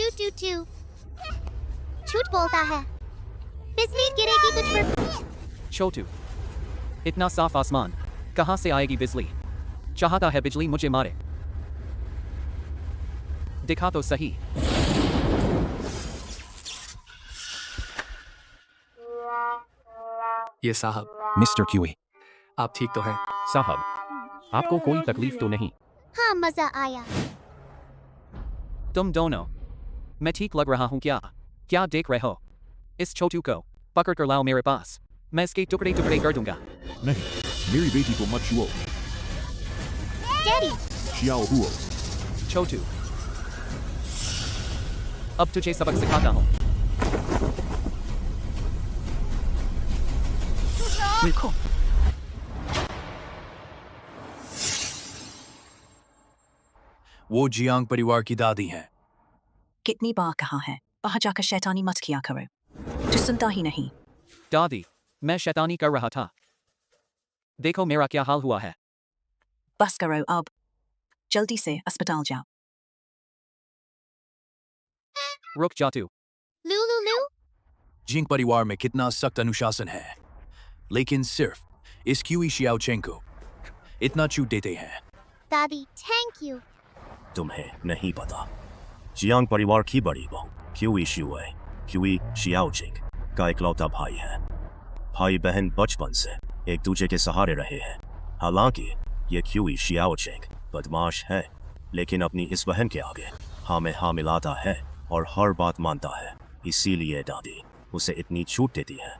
To to to. झूठ बोलता है। बिजली गिरेगी तुझ पर। छोटू, इतना साफ आसमान, कहाँ से आएगी बिजली? चाहता है बिजली मुझे मारे। दिखा तो सही। ये साहब, मिस्टर क्यूई, आप ठीक तो हैं? साहब, आपको कोई तकलीफ तो नहीं? हाँ, मजा आया। तुम दोनों, मैं ठीक लग रहा हूँ क्या? क्या देख रहे हो? इस छोटू को पकड़ कर लाओ मेरे पास, मैं इसके टुकड़े टुकड़े कर दूंगा। नहीं, मेरी बेटी को मत छुओ। डैडी, शियाओ हुओ। छोटू, अब तुझे सबक सिखाता हूँ। रुको। वो जियांग परिवार की दादी हैं। कितनी बार कहा है, बाहर जाकर शैतानी मत किया करो। तू सुनता ही नहीं। दादी, मैं शैतानी कर रहा था। देखो मेरा क्या हाल हुआ है। बस करो अब। जल्दी से अस्पताल जाओ। रुक जा तू। लू लू लू। जिंग परिवार में कितना सख्त अनुशासन है, लेकिन सिर्फ इस क्यूई शियाओचेंग को इतना छूट देते हैं। दादी, थैंक यू। तुम्हें नहीं पता, जियांग परिवार की बड़ी बहू क्यूई शियुए, क्यूई शियाओचिंग का इकलौता भाई है। भाई बहन बचपन से एक दूसरे के सहारे रहे हैं। हालांकि ये क्यूई शियाओचिंग बदमाश है, लेकिन अपनी इस बहन के आगे हाँ में हाँ मिलाता है और हर बात मानता है। इसीलिए दादी उसे इतनी छूट देती है।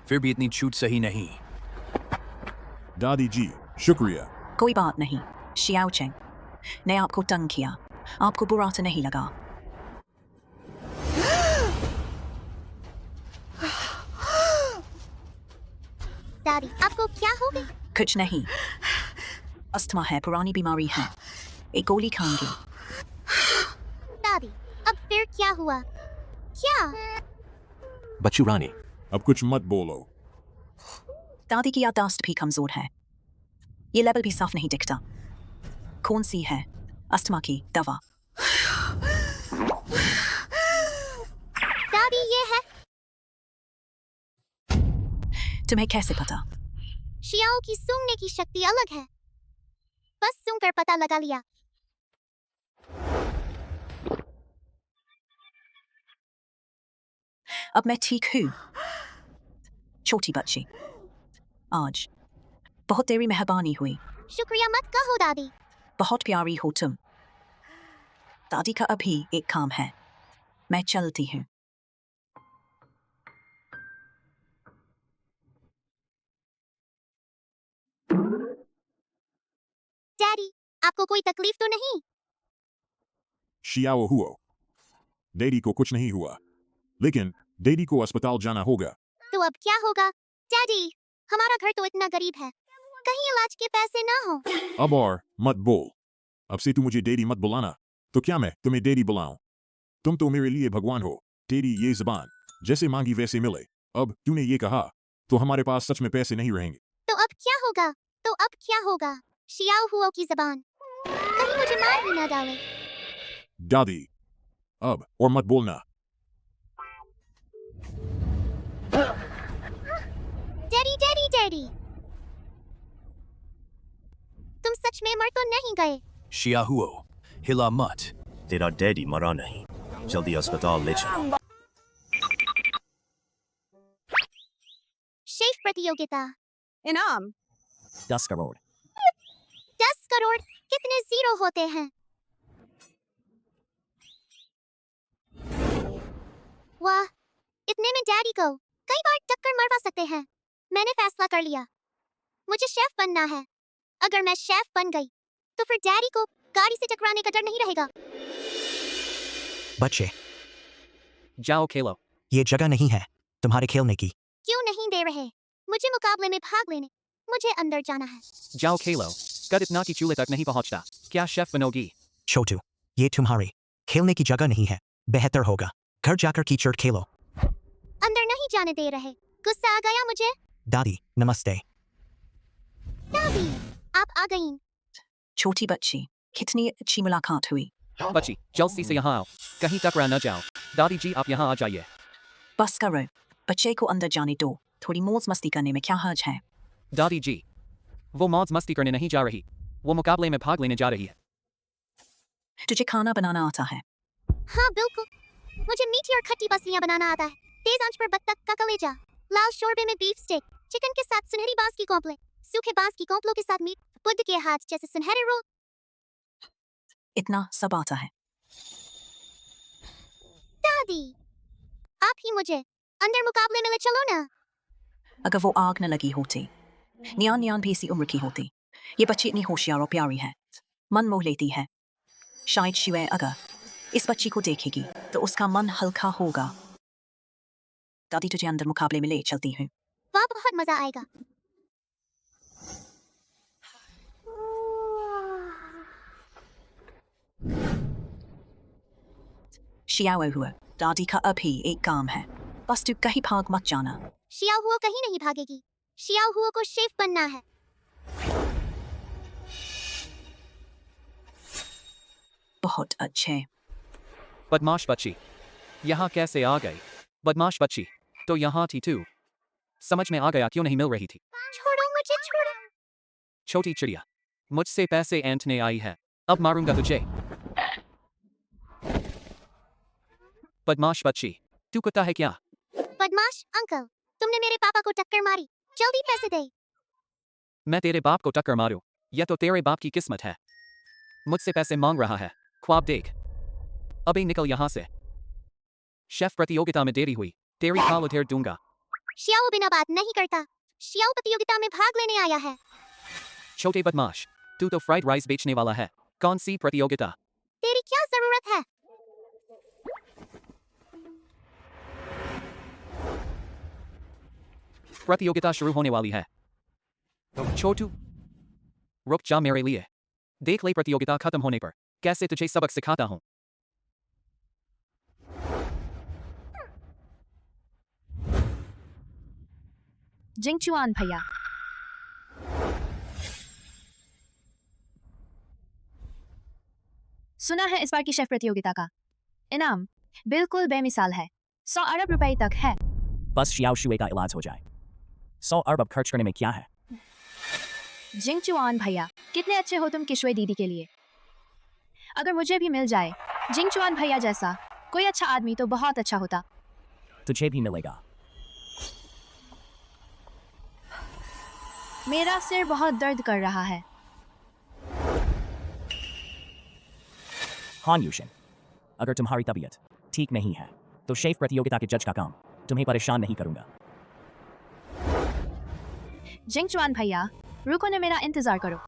फिर भी इतनी छूट सही नहीं। दादी जी, शुक्रिया। कोई बात नहीं। शियाओ चेंग ने आपको तंग किया, आपको बुरा तो नहीं लगा? दादी, आपको क्या हो गई? कुछ नहीं, अस्थमा है, पुरानी बीमारी है, एक गोली खाऊंगी। दादी, अब फिर क्या हुआ? क्या? बच्चू रानी, अब कुछ मत बोलो। दादी की याददाश्त भी कमजोर है, ये लेवल भी साफ नहीं दिखता। कौन सी है अस्थमा की दवा? दादी, ये है। तुम्हें कैसे पता? शियाओ की सूंघने की शक्ति अलग है, बस सूंघकर पता लगा लिया। अब मैं ठीक हूँ। छोटी बच्ची, आज बहुत तेरी मेहरबानी हुई। शुक्रिया मत कहो दादी। बहुत प्यारी हो तुम। दादी का अभी एक काम है, मैं चलती हूँ। डैडी, आपको कोई तकलीफ तो नहीं? शियाओ हुओ, डैडी को कुछ नहीं हुआ, लेकिन डैडी को अस्पताल जाना होगा। तो अब क्या होगा? डैडी, हमारा घर तो इतना गरीब है, कहीं इलाज के पैसे ना हो। अब और मत बोल। अब से तू मुझे डैडी मत बुलाना। तो क्या मैं तुम्हें डैडी बुलाऊं? तुम तो मेरे लिए भगवान हो। डैडी, ये ज़बान जैसे मांगी वैसे मिले। अब तूने ये कहा तो हमारे पास सच में पैसे नहीं रहेंगे। तो अब क्या होगा? तो अब क्या होगा? शियाओ हुओ की जबान, कहीं मुझे मार ही ना डाले। दादी, अब और मत बोलना। डैडी डैडी डैडी, तुम सच में मर तो नहीं गए? शिया हुओ, हिला मत। तेरा डैडी मरा नहीं, जल्दी अस्पताल ले चलो। शेफ प्रतियोगिता इनाम 10 करोड़। 10 करोड़। कितने जीरो होते हैं? वाह, इतने में डैडी को कई बार टक्कर मरवा सकते हैं। मैंने फैसला कर लिया, मुझे शेफ बनना है। अगर मैं शेफ बन गई तो फिर डैडी को गाड़ी से टकराने का डर नहीं रहेगा। बच्चे, जाओ खेलो। ये जगह नहीं है तुम्हारे खेलने की। क्यों नहीं दे रहे? मुझे मुकाबले में भाग लेने, मुझे अंदर जाना है। जाओ खेलो। कद इतना कि चूल्हे तक नहीं पहुंचता, क्या शेफ बनोगी? छोटू, ये तुम्हारी खेलने की जगह नहीं है। बेहतर होगा घर जाकर कीचड़ खेलो। अंदर नहीं जाने दे रहे, गुस्सा आ गया मुझे। दादी, नमस्ते। दादी, आप आ गईं। छोटी बच्ची, कितनी अच्छी मुलाकात हुई। बच्ची जल्दी से यहाँ आओ, कहीं टकरा न जाओ। दादी जी आप यहाँ आ जाइए। बस करो, बच्चे को अंदर जाने दो। थोड़ी मौज मस्ती करने में क्या हर्ज है? दादी जी वो मौज मस्ती करने नहीं जा रही, वो मुकाबले में भाग लेने जा रही है। तुझे खाना बनाना आता है? हाँ बिल्कुल, मुझे मीठी और खट्टी पसलियाँ बनाना आता है। तेज आंच पर बत्तख का कलेजा, लाल शोरबे में बीफ स्टेक, चिकन के साथ सुनहरी बांस की कोंपले, सूखे बांस की कोंपलों के साथ मीट, बुद्ध के हाथ जैसे सुनहरे रोल। इतना सब आता है? दादी आप ही मुझे अंदर मुकाबले में ले चलो ना। अगर वो आग न लगी होती, नियान भी इसी उम्र की होती। ये बच्ची इतनी होशियार और प्यारी है, मन मोह लेती है। शायद शिवे अगर इस बच्ची को देखेगी तो उसका मन हल्का होगा। दादी तुझे अंदर मुकाबले में ले चलती हूँ। वाह बहुत मजा आएगा। शियाओ हुआ, दादी का अभी एक काम है, बस तू कहीं भाग मत जाना। शियाओ हुआ कहीं नहीं भागेगी, शियाओ हुआ को शेफ बनना है। बहुत अच्छे। बदमाश बच्ची यहाँ कैसे आ गई? बदमाश बच्ची तो यहाँ थी तू, समझ में आ गया क्यों नहीं मिल रही थी। छोड़ो मुझे, छोड़ो। छोटी चिड़िया मुझसे पैसे ऐंठने आई है, अब मारूंगा तुझे। बदमाश बच्ची तू कुत्ता है क्या? बदमाश अंकल, तुमने मेरे पापा को टक्कर मारी, जल्दी पैसे दे। मैं तेरे बाप को टक्कर मारूं, यह तो तेरे बाप की किस्मत है। मुझसे पैसे मांग रहा है, ख्वाब देख। अभी निकल यहाँ से। शेफ प्रतियोगिता में देरी हुई, तेरी खाल उधेड़ दूंगा। शियाओ बिना बात नहीं करता, शियाओ प्रतियोगिता में भाग लेने आया है। छोटे बदमाश तू तो फ्राइड राइस बेचने वाला है, कौन सी प्रतियोगिता? तेरी क्या जरूरत है? प्रतियोगिता शुरू होने वाली है। छोटू रुक जा मेरे लिए, देख ले प्रतियोगिता खत्म होने पर कैसे तुझे सबक सिखाता हूं। जिंगचुआन भैया, सुना है इस बार की शेफ प्रतियोगिता का इनाम बिल्कुल बेमिसाल है, 100 अरब रुपए तक है। बस शियाओ शुए का इलाज हो जाए, 100 अरब खर्च करने में क्या है? जिंगचुआन भैया कितने अच्छे हो तुम किशुए दीदी के लिए। अगर मुझे भी मिल जाए जिंगचुआन भैया जैसा कोई अच्छा आदमी तो बहुत अच्छा होता। तुझे भी मिलेगा। मेरा सिर बहुत दर्द कर रहा है। हान यूशन, अगर तुम्हारी तबीयत ठीक नहीं है तो शेफ प्रतियोगिता के जज का काम तुम्हें परेशान नहीं करूंगा। जिंगचुआन भैया रुको न, मेरा इंतजार करो।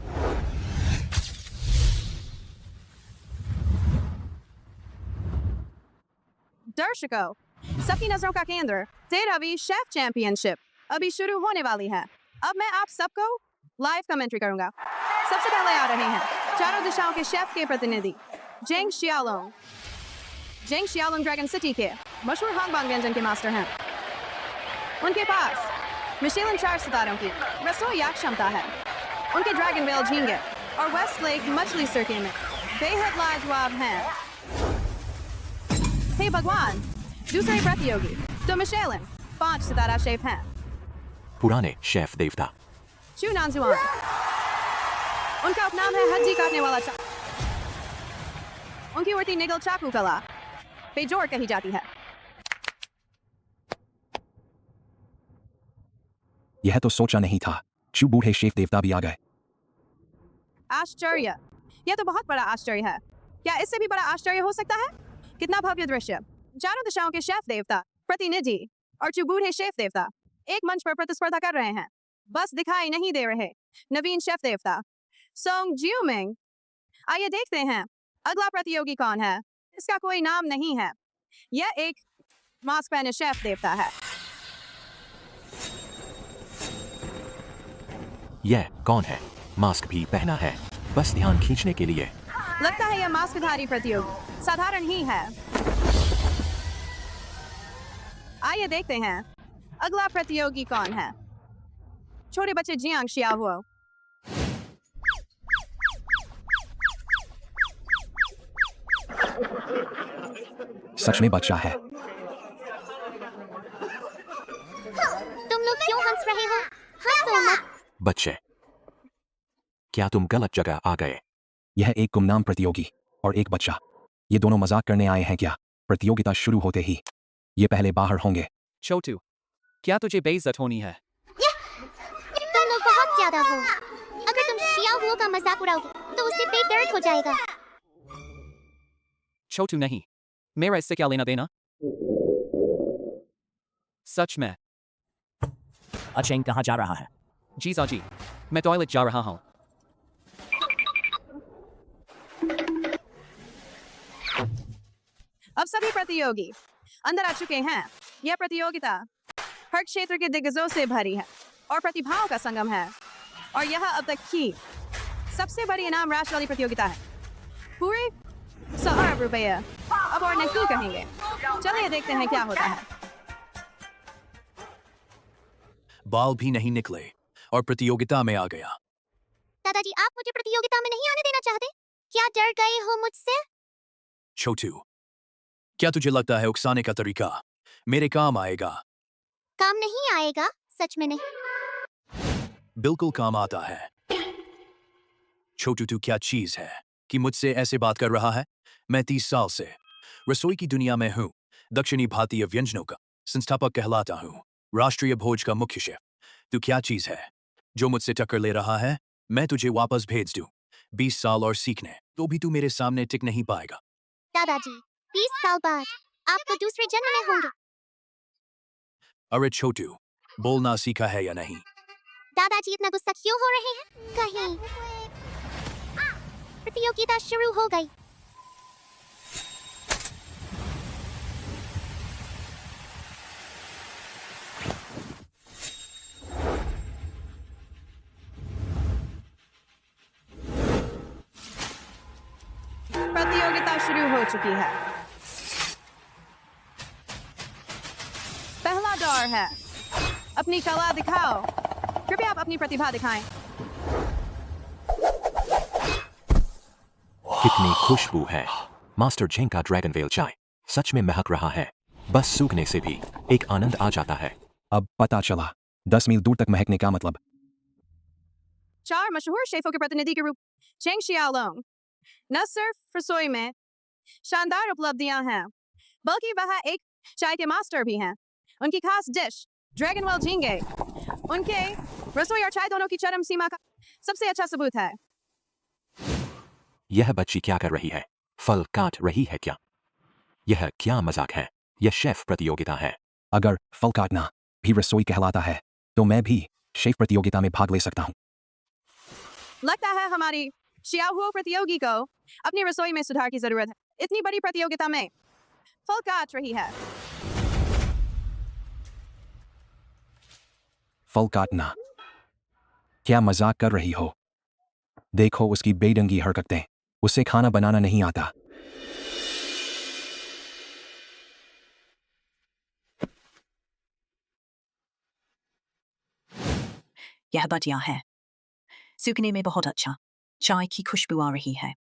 दर्शकों, सबकी नजरों का केंद्र 13वीं शेफ चैंपियनशिप अभी शुरू होने वाली है। अब मैं आप सबको लाइव कमेंट्री करूंगा। सबसे पहले आ रहे हैं चारों दिशाओं के शेफ के प्रतिनिधि जेंग शियालोंग। जेंग शियालोंग ड्रैगन सिटी के मशहूर हांगबांग व्यंजन के मास्टर हैं। उनके पास मिशेलिन 4 सितारों की रसोईयाक क्षमता है। उनके ड्रैगन वेल झींगे और वेस्ट लेक मछली सिरके में बेहद लाजवाब हैं। हे भगवान, दूसरे प्रतियोगी तो मिशेलिन 5 सितारा शेफ हैं। पुराने शेफ देवता चू नानजुआन, उनका उपनाम है हड्डी काटने वाला चाकू। उनकी उड़ती निगल चाकू कला बेजोड़ कही जाती है। यह तो सोचा नहीं था, चू बूढ़े शेफ देवता भी आ गए। आश्चर्य, यह तो बहुत बड़ा आश्चर्य है। क्या इससे भी बड़ा आश्चर्य हो सकता है? कितना भव्य दृश्य। चारों दिशाओं के शेफ देवता प्रतिनिधि और चू बूढ़े शेफ देवता एक मंच पर प्रतिस्पर्धा कर रहे हैं। बस दिखाई नहीं दे रहे नवीन शेफ देवता सोंग जियोमिंग। आइए देखते हैं अगला प्रतियोगी कौन है। इसका कोई नाम नहीं है, यह एक मास्क पहने शेफ देवता है। यह कौन है? मास्क भी पहना है, बस ध्यान खींचने के लिए। लगता है यह मास्कधारी प्रतियोगी साधारण ही है। आइए देखते हैं अगला प्रतियोगी कौन है। छोटे बच्चे जियांग शियाओ। सच में बच्चा है। तुम लोग क्यों हंस रहे हो? हंसो मत। बच्चे, क्या तुम गलत जगह आ गए? यह एक गुमनाम प्रतियोगी और एक बच्चा, ये दोनों मजाक करने आए हैं क्या? प्रतियोगिता शुरू होते ही ये पहले बाहर होंगे। छोटू, क्या तुझे बेइज्जत होनी है? तुम लोग बहुत ज्यादा हो। अगर तुम शियाओ का मजाक उड़ाओगे तो उससे पेट दर्द हो जाएगा। छोटू नहीं, मेरा इससे क्या लेना देना? सच में। अचेंग कहाँ जा रहा है? जीजा जी, मैं टॉयलेट जा रहा हूँ। अब सभी प्रतियोगी अंदर आ चुके हैं। यह प्रतियोगिता हर क्षेत्र के दिग्गजों से भरी है और प्रतिभाओं का संगम है। और यह अब तक की सबसे बड़ी इनाम राशि वाली प्रतियोगिता है। पूरे 100 अरब रुपये अब और नहीं कहेंगे। चलिए देखते हैं क्या होता है। बाल भी नहीं निकले और प्रतियोगिता में आ गया। दादाजी, आप मुझे प्रतियोगिता में नहीं आने देना चाहते? क्या डर गए हो मुझसे? छोटू, क्या तुझे लगता है उकसाने का तरीका मेरे काम आएगा? काम नहीं आएगा, सच में नहीं। बिल्कुल काम आता है। छोटू, तू क्या चीज है कि मुझसे ऐसे बात कर रहा है? मैं 30 साल से रसोई की दुनिया में हूँ। दक्षिणी भारतीय व्यंजनों का संस्थापक कहलाता हूँ। राष्ट्रीय भोज का मुख्य शेफ। तू क्या चीज है जो मुझसे टक्कर ले रहा है? मैं तुझे वापस भेज दूं 20 साल और सीखने, तो भी तू मेरे सामने टिक नहीं पाएगा। दादाजी, 20 साल बाद आप तो दूसरे जन्म में होंगे। अरे छोटू, बोलना सीखा है या नहीं? दादाजी इतना गुस्सा क्यों हो रहे हैं? कहीं प्रतियोगिता शुरू हो गई। प्रतियोगिता शुरू हो चुकी है। पहला दौर है अपनी कला दिखाओ। कृपया आप अपनी प्रतिभा दिखाएं। कितनी खुशबू है। मास्टर झेंग का ड्रैगन वेल चाय सच में महक रहा है। बस सूखने से भी एक आनंद आ जाता है। अब पता चला 10 मील दूर तक महकने का मतलब। 4 मशहूर शेफों के प्रतिनिधि के रूप चेंग शियाओलोंग न सिर्फ रसोई में शानदार उपलब्धियां हैं, बल्कि वह एक चाय के मास्टर भी हैं। उनकी खास डिश ड्रैगन वेल झींगे उनके रसोई और चाय दोनों की चरम सीमा का सबसे अच्छा सबूत है। यह बच्ची क्या कर रही है? फल काट रही है क्या? यह क्या मजाक है? यह शेफ प्रतियोगिता है। अगर फल काटना भी रसोई कहलाता है तो मैं भी शेफ प्रतियोगिता में भाग ले सकता हूँ। लगता है हमारी शियाओ प्रतियोगी को अपनी रसोई में सुधार की जरूरत है। इतनी बड़ी प्रतियोगिता में फल काट रही है। फल काटना? क्या मजाक कर रही हो? देखो उसकी बेढंगी हरकतें। उसे खाना बनाना नहीं आता। यह बढ़िया है। सूखने में बहुत अच्छा। चाय की खुशबू आ रही है।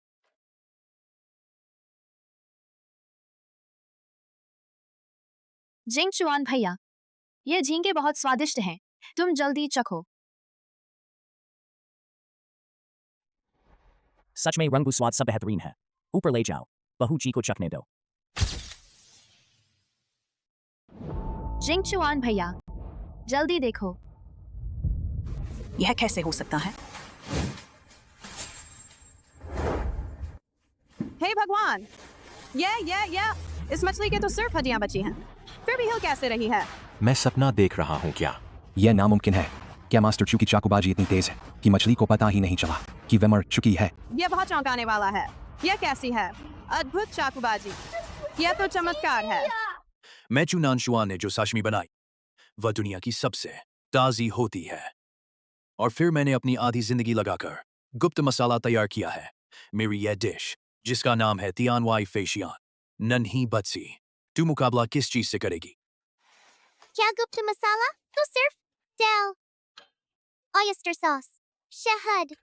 जिंग चुआन भैया, ये झींगे बहुत स्वादिष्ट हैं। तुम जल्दी चखो। सच में रंगू स्वाद सब बेहतरीन है। ऊपर ले जाओ, बहू जी को चखने दो। जिंग चुआन भैया, जल्दी देखो। यह कैसे हो सकता है? हे भगवान, ये इस मछली के तो सिर्फ हड्डियां बची हैं। फिर भी हिल कैसे रही है? मैं सपना देख रहा हूँ क्या? यह नामुमकिन है। क्या मास्टर चू की चाकूबाजी इतनी तेज है कि मछली को पता ही नहीं चला कि वह मर चुकी है? यह बहुत चौंकाने वाला है। यह कैसी है? अद्भुत चाकूबाजी। यह तो चमत्कार है। मैं चुनान शुआन ने जो साशमी बनाई वह दुनिया की सबसे ताजी होती है। और फिर मैंने अपनी आधी जिंदगी लगाकर गुप्त मसाला तैयार किया है। मेरी यह डिश जिसका नाम है तियान वाई फेशियान। नन्ही बत्सी, तू मुकाबला किस चीज से करेगी? क्या गुप्त मसाला? तो सिर्फ तेल, ऑयस्टर सॉस, शहद,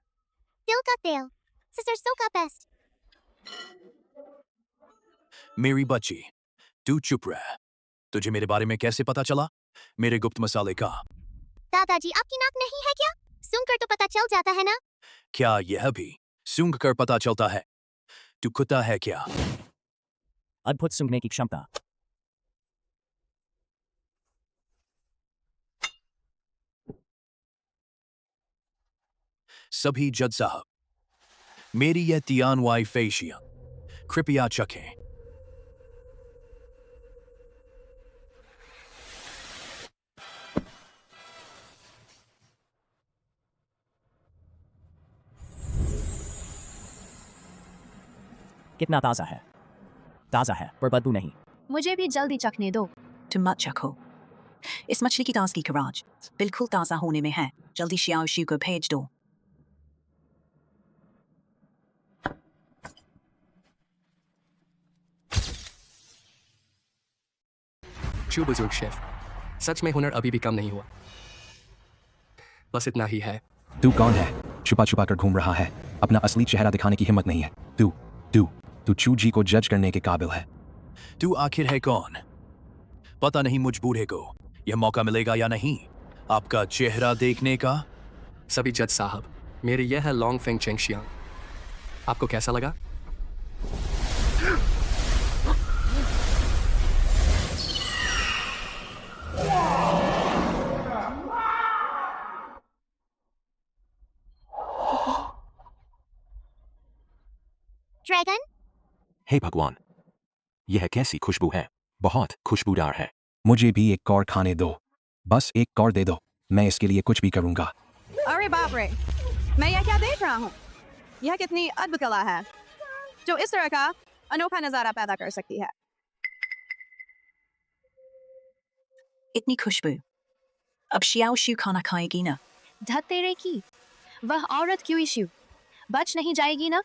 तिल का तेल, सरसों का पेस्ट। मेरी बच्ची, तू चुप रह। तुझे मेरे बारे में कैसे पता चला? मेरे गुप्त मसाले का। दादाजी आपकी नाक नहीं है क्या? सुनकर तो पता चल जाता है ना। क्या यह भी सूंघ कर पता चलता है? तू कुत्ता है क्या? अद्भुत सूंघने की क्षमता। सभी जज साहब, मेरी यह तियानवाई फेशियल कृपया चखें। कितना ताज़ा है? ताज़ा है पर बदबू नहीं। मुझे भी जल्दी चखने दो। तुम मत चखो। इस मछली की ताजगी का राज बिल्कुल ताज़ा होने में है। जल्दी शियाओ शिव को भेज दो। चू बुजुर्ग शेफ, सच में हुनर अभी भी कम नहीं हुआ। बस इतना ही है। तू कौन है? छुपा छुपा कर घूम रहा है। अपना असली चेहरा दिखाने की हिम्मत नहीं है। तू चू जी को जज करने के काबिल है। तू आखिर है कौन? पता नहीं मुझ बूढ़े को यह मौका मिलेगा या नहीं आपका चेहरा देखने का। सभी जज साहब, मेरी यह है लॉन्ग फेंग चेंगशियांग। आपको कैसा लगा? ड्रैगन, हे भगवान, यह कैसी खुशबू है? बहुत खुशबूदार है। मुझे भी एक कौर खाने दो। बस एक कौर दे दो। मैं इसके लिए कुछ भी करूंगा। अरे बाप रे, मैं यह क्या देख रहा हूँ? यह कितनी अद्भुत कला है जो इस तरह का अनोखा नजारा पैदा कर सकती है। इतनी खुशबू। अब शियाओ शिव खाना खाएगी ना? धत तेरे की, वह औरत क्यों इश्यू बच नहीं जाएगी ना?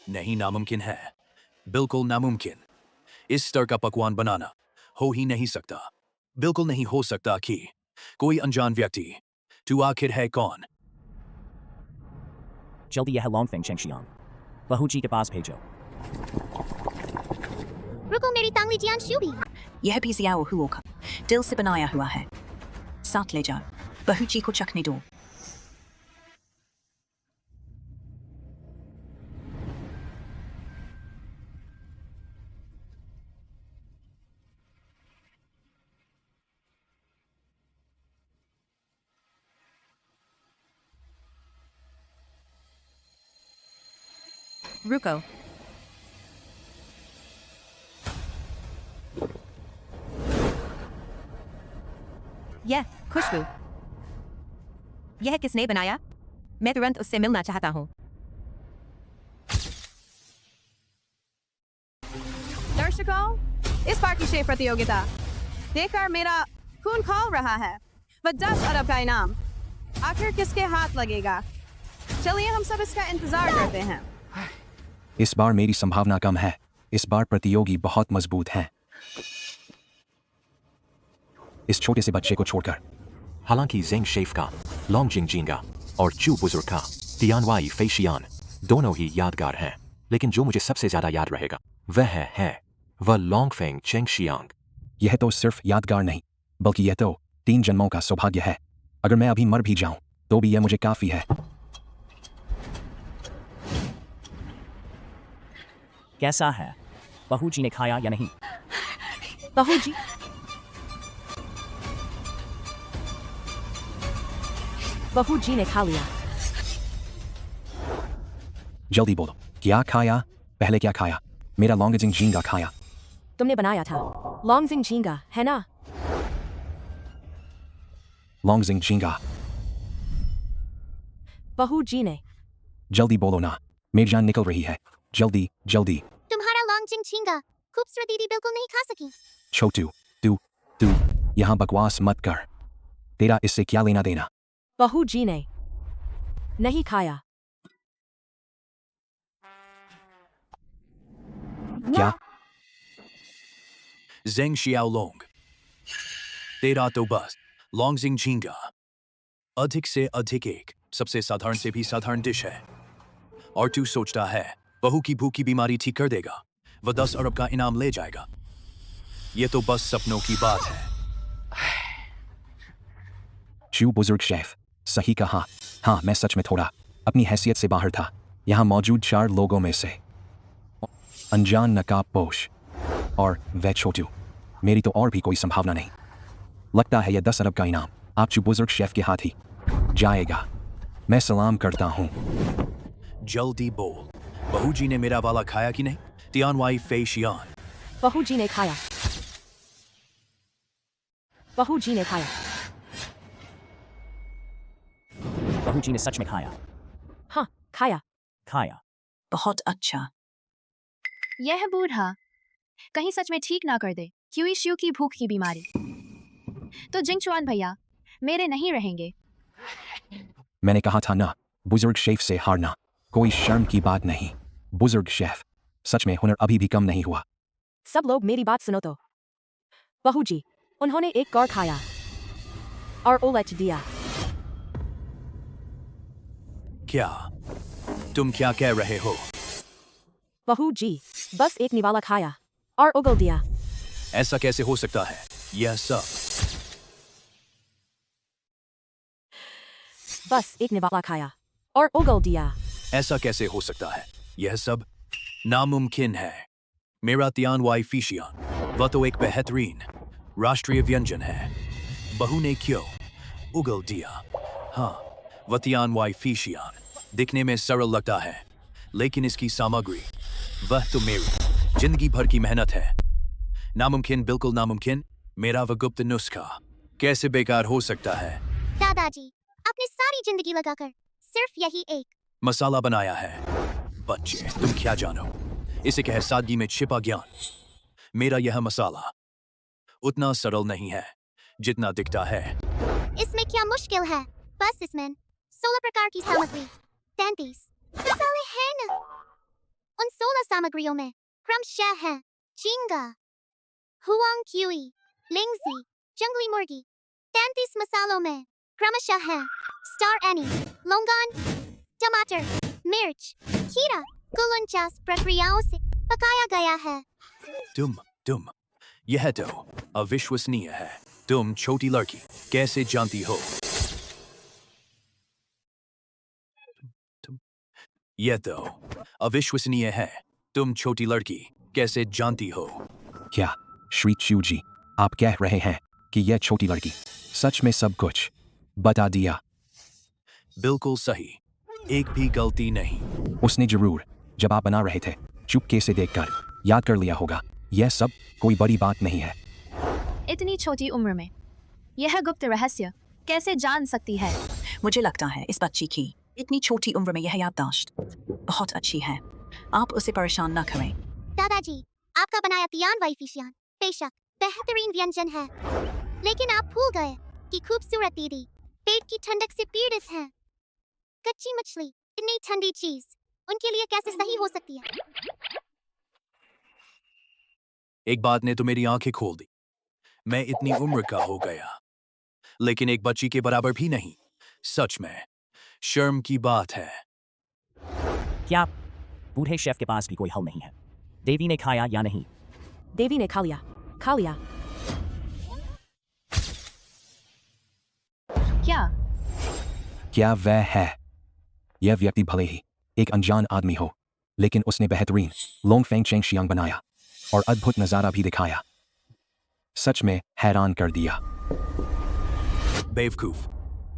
नहीं, नामुमकिन है, बिल्कुल नामुमकिन। इस स्तर का पकवान बनाना हो ही नहीं सकता। बिल्कुल नहीं हो सकता कि कोई अनजान व्यक्ति। तू आखिर है कौन? जल्दी यह लॉन्ग फेंग चेंगशियांग बहू जी के पास भेजो। रुको मेरी तांगली जियान शूबी। यह भी जियाओ हुओ का दिल से बनाया हुआ है। साथ ले जाओ। बहू जी को चखने दो। रुको। यह खुशबू, यह किसने बनाया? मैं तुरंत उससे मिलना चाहता हूँ। दर्शकों, इस बार की शेफ प्रतियोगिता देखकर मेरा खून खौल रहा है। वह 10 अरब का इनाम आखिर किसके हाथ लगेगा? चलिए हम सब इसका इंतजार करते हैं। इस बार मेरी संभावना कम है। इस बार प्रतियोगी बहुत मजबूत हैं। इस छोटे से बच्चे को छोड़कर। हालांकि जेंग शेफ का, लॉन्ग जिंग जिंगा और चू बुजुर्ग का तियानवाई फेशियान दोनों ही यादगार हैं, लेकिन जो मुझे सबसे ज्यादा याद रहेगा वह लॉन्ग फेंग चेंगशियांग। यह तो सिर्फ यादगार नहीं, बल्कि यह तो 3 जन्मों का सौभाग्य है। अगर मैं अभी मर भी जाऊं तो भी यह मुझे काफी है। कैसा है? बहू जी ने खाया या नहीं? बहू जी, बहू जी ने खा लिया। जल्दी बोलो, क्या खाया? पहले क्या खाया? मेरा लॉन्ग जिंग जिंगा खाया। तुमने बनाया था लॉन्ग जिंग झींगा, है ना? लॉन्ग जिंग जिंगा। बहू जी ने। जल्दी बोलो ना, मेरी जान निकल रही है। जल्दी जल्दी। तुम्हारा लॉन्ग जिंग छिंगा खूबसूरत दीदी बिल्कुल नहीं खा सकी। छोटू, तू यहाँ बकवास मत कर। तेरा इससे क्या लेना देना? बहू जी ने नहीं खाया। क्या? जेंग शियाओलोंग, तेरा तो बस लॉन्ग जिंग झींगा अधिक से अधिक एक सबसे साधारण से भी साधारण डिश है। और तू सोचता है बहू की भूख की बीमारी ठीक कर देगा? वह 10 अरब का इनाम ले जाएगा। ये तो बस सपनों की बात है। चू बुजुर्ग शेफ, सही कहा। हाँ, मैं सच में थोड़ा अपनी हैसियत से बाहर था। यहाँ मौजूद 4 लोगों में से अनजान नकाबपोश और वह छोटू, मेरी तो और भी कोई संभावना नहीं। लगता है यह 10 अरब का इनाम आप चू बुजुर्ग शेफ के हाथ ही जाएगा। मैं सलाम करता हूँ। जल्दी बोल, बहू जी ने मेरा वाला खाया कि नहीं? तियान वाई फे शियान। बहू जी ने खाया। बहू जी ने खाया। बहू जी ने सच में खाया। हाँ, खाया। खाया। बहुत अच्छा। यह बूढ़ा कहीं सच में ठीक ना कर दे क्यों शिव की भूख की बीमारी। तो जिंगचुआन भैया मेरे नहीं रहेंगे। मैंने कहा था ना, बुजुर्ग शेफ से हारना कोई शर्म की बात नहीं। बुजुर्ग शेफ, सच में हुनर अभी भी कम नहीं हुआ। सब लोग मेरी बात सुनो तो। बहू जी, उन्होंने एक गौर खाया और उलट दिया। क्या तुम क्या कह रहे हो? बहू जी, बस एक निवाला खाया और उगल दिया। ऐसा कैसे हो सकता है? यह सब बस एक निवाला खाया और उगल दिया। ऐसा कैसे हो सकता है? यह सब नामुमकिन है। मेरा तियान वाई फीशियान वह तो एक बेहतरीन राष्ट्रीय व्यंजन है। बहू ने क्यों उगल दिया? हाँ, वह तियान वाई फीशियान दिखने में सरल लगता है, लेकिन इसकी सामग्री वह तो मेरी जिंदगी भर की मेहनत है। नामुमकिन, बिल्कुल नामुमकिन। मेरा वह गुप्त नुस्खा कैसे बेकार हो सकता है? दादाजी, आपने सारी जिंदगी लगाकर सिर्फ यही एक मसाला बनाया है। बच्चे, तुम क्या जानो? इसे कह सादगी में छिपा ज्ञान। मेरा यह मसाला उतना सरल नहीं है जितना दिखता है। इसमें क्या मुश्किल है? बस इसमें 16 प्रकार की सामग्री 33 मसाले हैं न। उन 16 सामग्रियों में क्रमशः हैं झींगा, हुआंग क्यूई, लिंगजी, जंगली मुर्गी। 33 मसालों में क्रमशः हैं स्टार एनीज, लौंगान, टमाटर, मिर्च, खीरा, कुल 49 प्रक्रियाओं से पकाया गया है। तुम यह तो अविश्वसनीय है। तुम छोटी लड़की कैसे जानती हो? यह तो अविश्वसनीय है। तुम छोटी लड़की कैसे जानती हो? क्या श्री चू जी, आप कह रहे हैं कि यह छोटी लड़की सच में सब कुछ बता दिया? बिल्कुल सही, एक भी गलती नहीं। उसने जरूर, जब आप बना रहे थे, चुपके से देखकर याद कर लिया होगा। यह सब कोई बड़ी बात नहीं है। इतनी छोटी उम्र में यह गुप्त रहस्य कैसे जान सकती है? मुझे लगता है इस बच्ची की इतनी छोटी उम्र में यह याददाश्त बहुत अच्छी है। आप उसे परेशान न करें। दादाजी, आपका बनाया तियान वाई फीशियान बेशक बेहतरीन व्यंजन है, लेकिन आप भूल गए कि खूबसूरत दीदी पेट की ठंडक से पीड़ित हैं। कच्ची मछली इतनी ठंडी चीज उनके लिए कैसे सही हो सकती है? एक बात ने तो मेरी आंखें खोल दी। मैं इतनी उम्र का हो गया, लेकिन एक बच्ची के बराबर भी नहीं। सच में शर्म की बात है। क्या बूढ़े शेफ के पास भी कोई हल नहीं है? देवी ने खाया या नहीं? देवी ने खा लिया। खा लिया। क्या वह है? यह व्यक्ति भले ही एक अनजान आदमी हो, लेकिन उसने बेहतरीन लोंग फेंग चेंग शियांग बनाया और अद्भुत नजारा भी दिखाया। सच में हैरान कर दिया। बेवकूफ,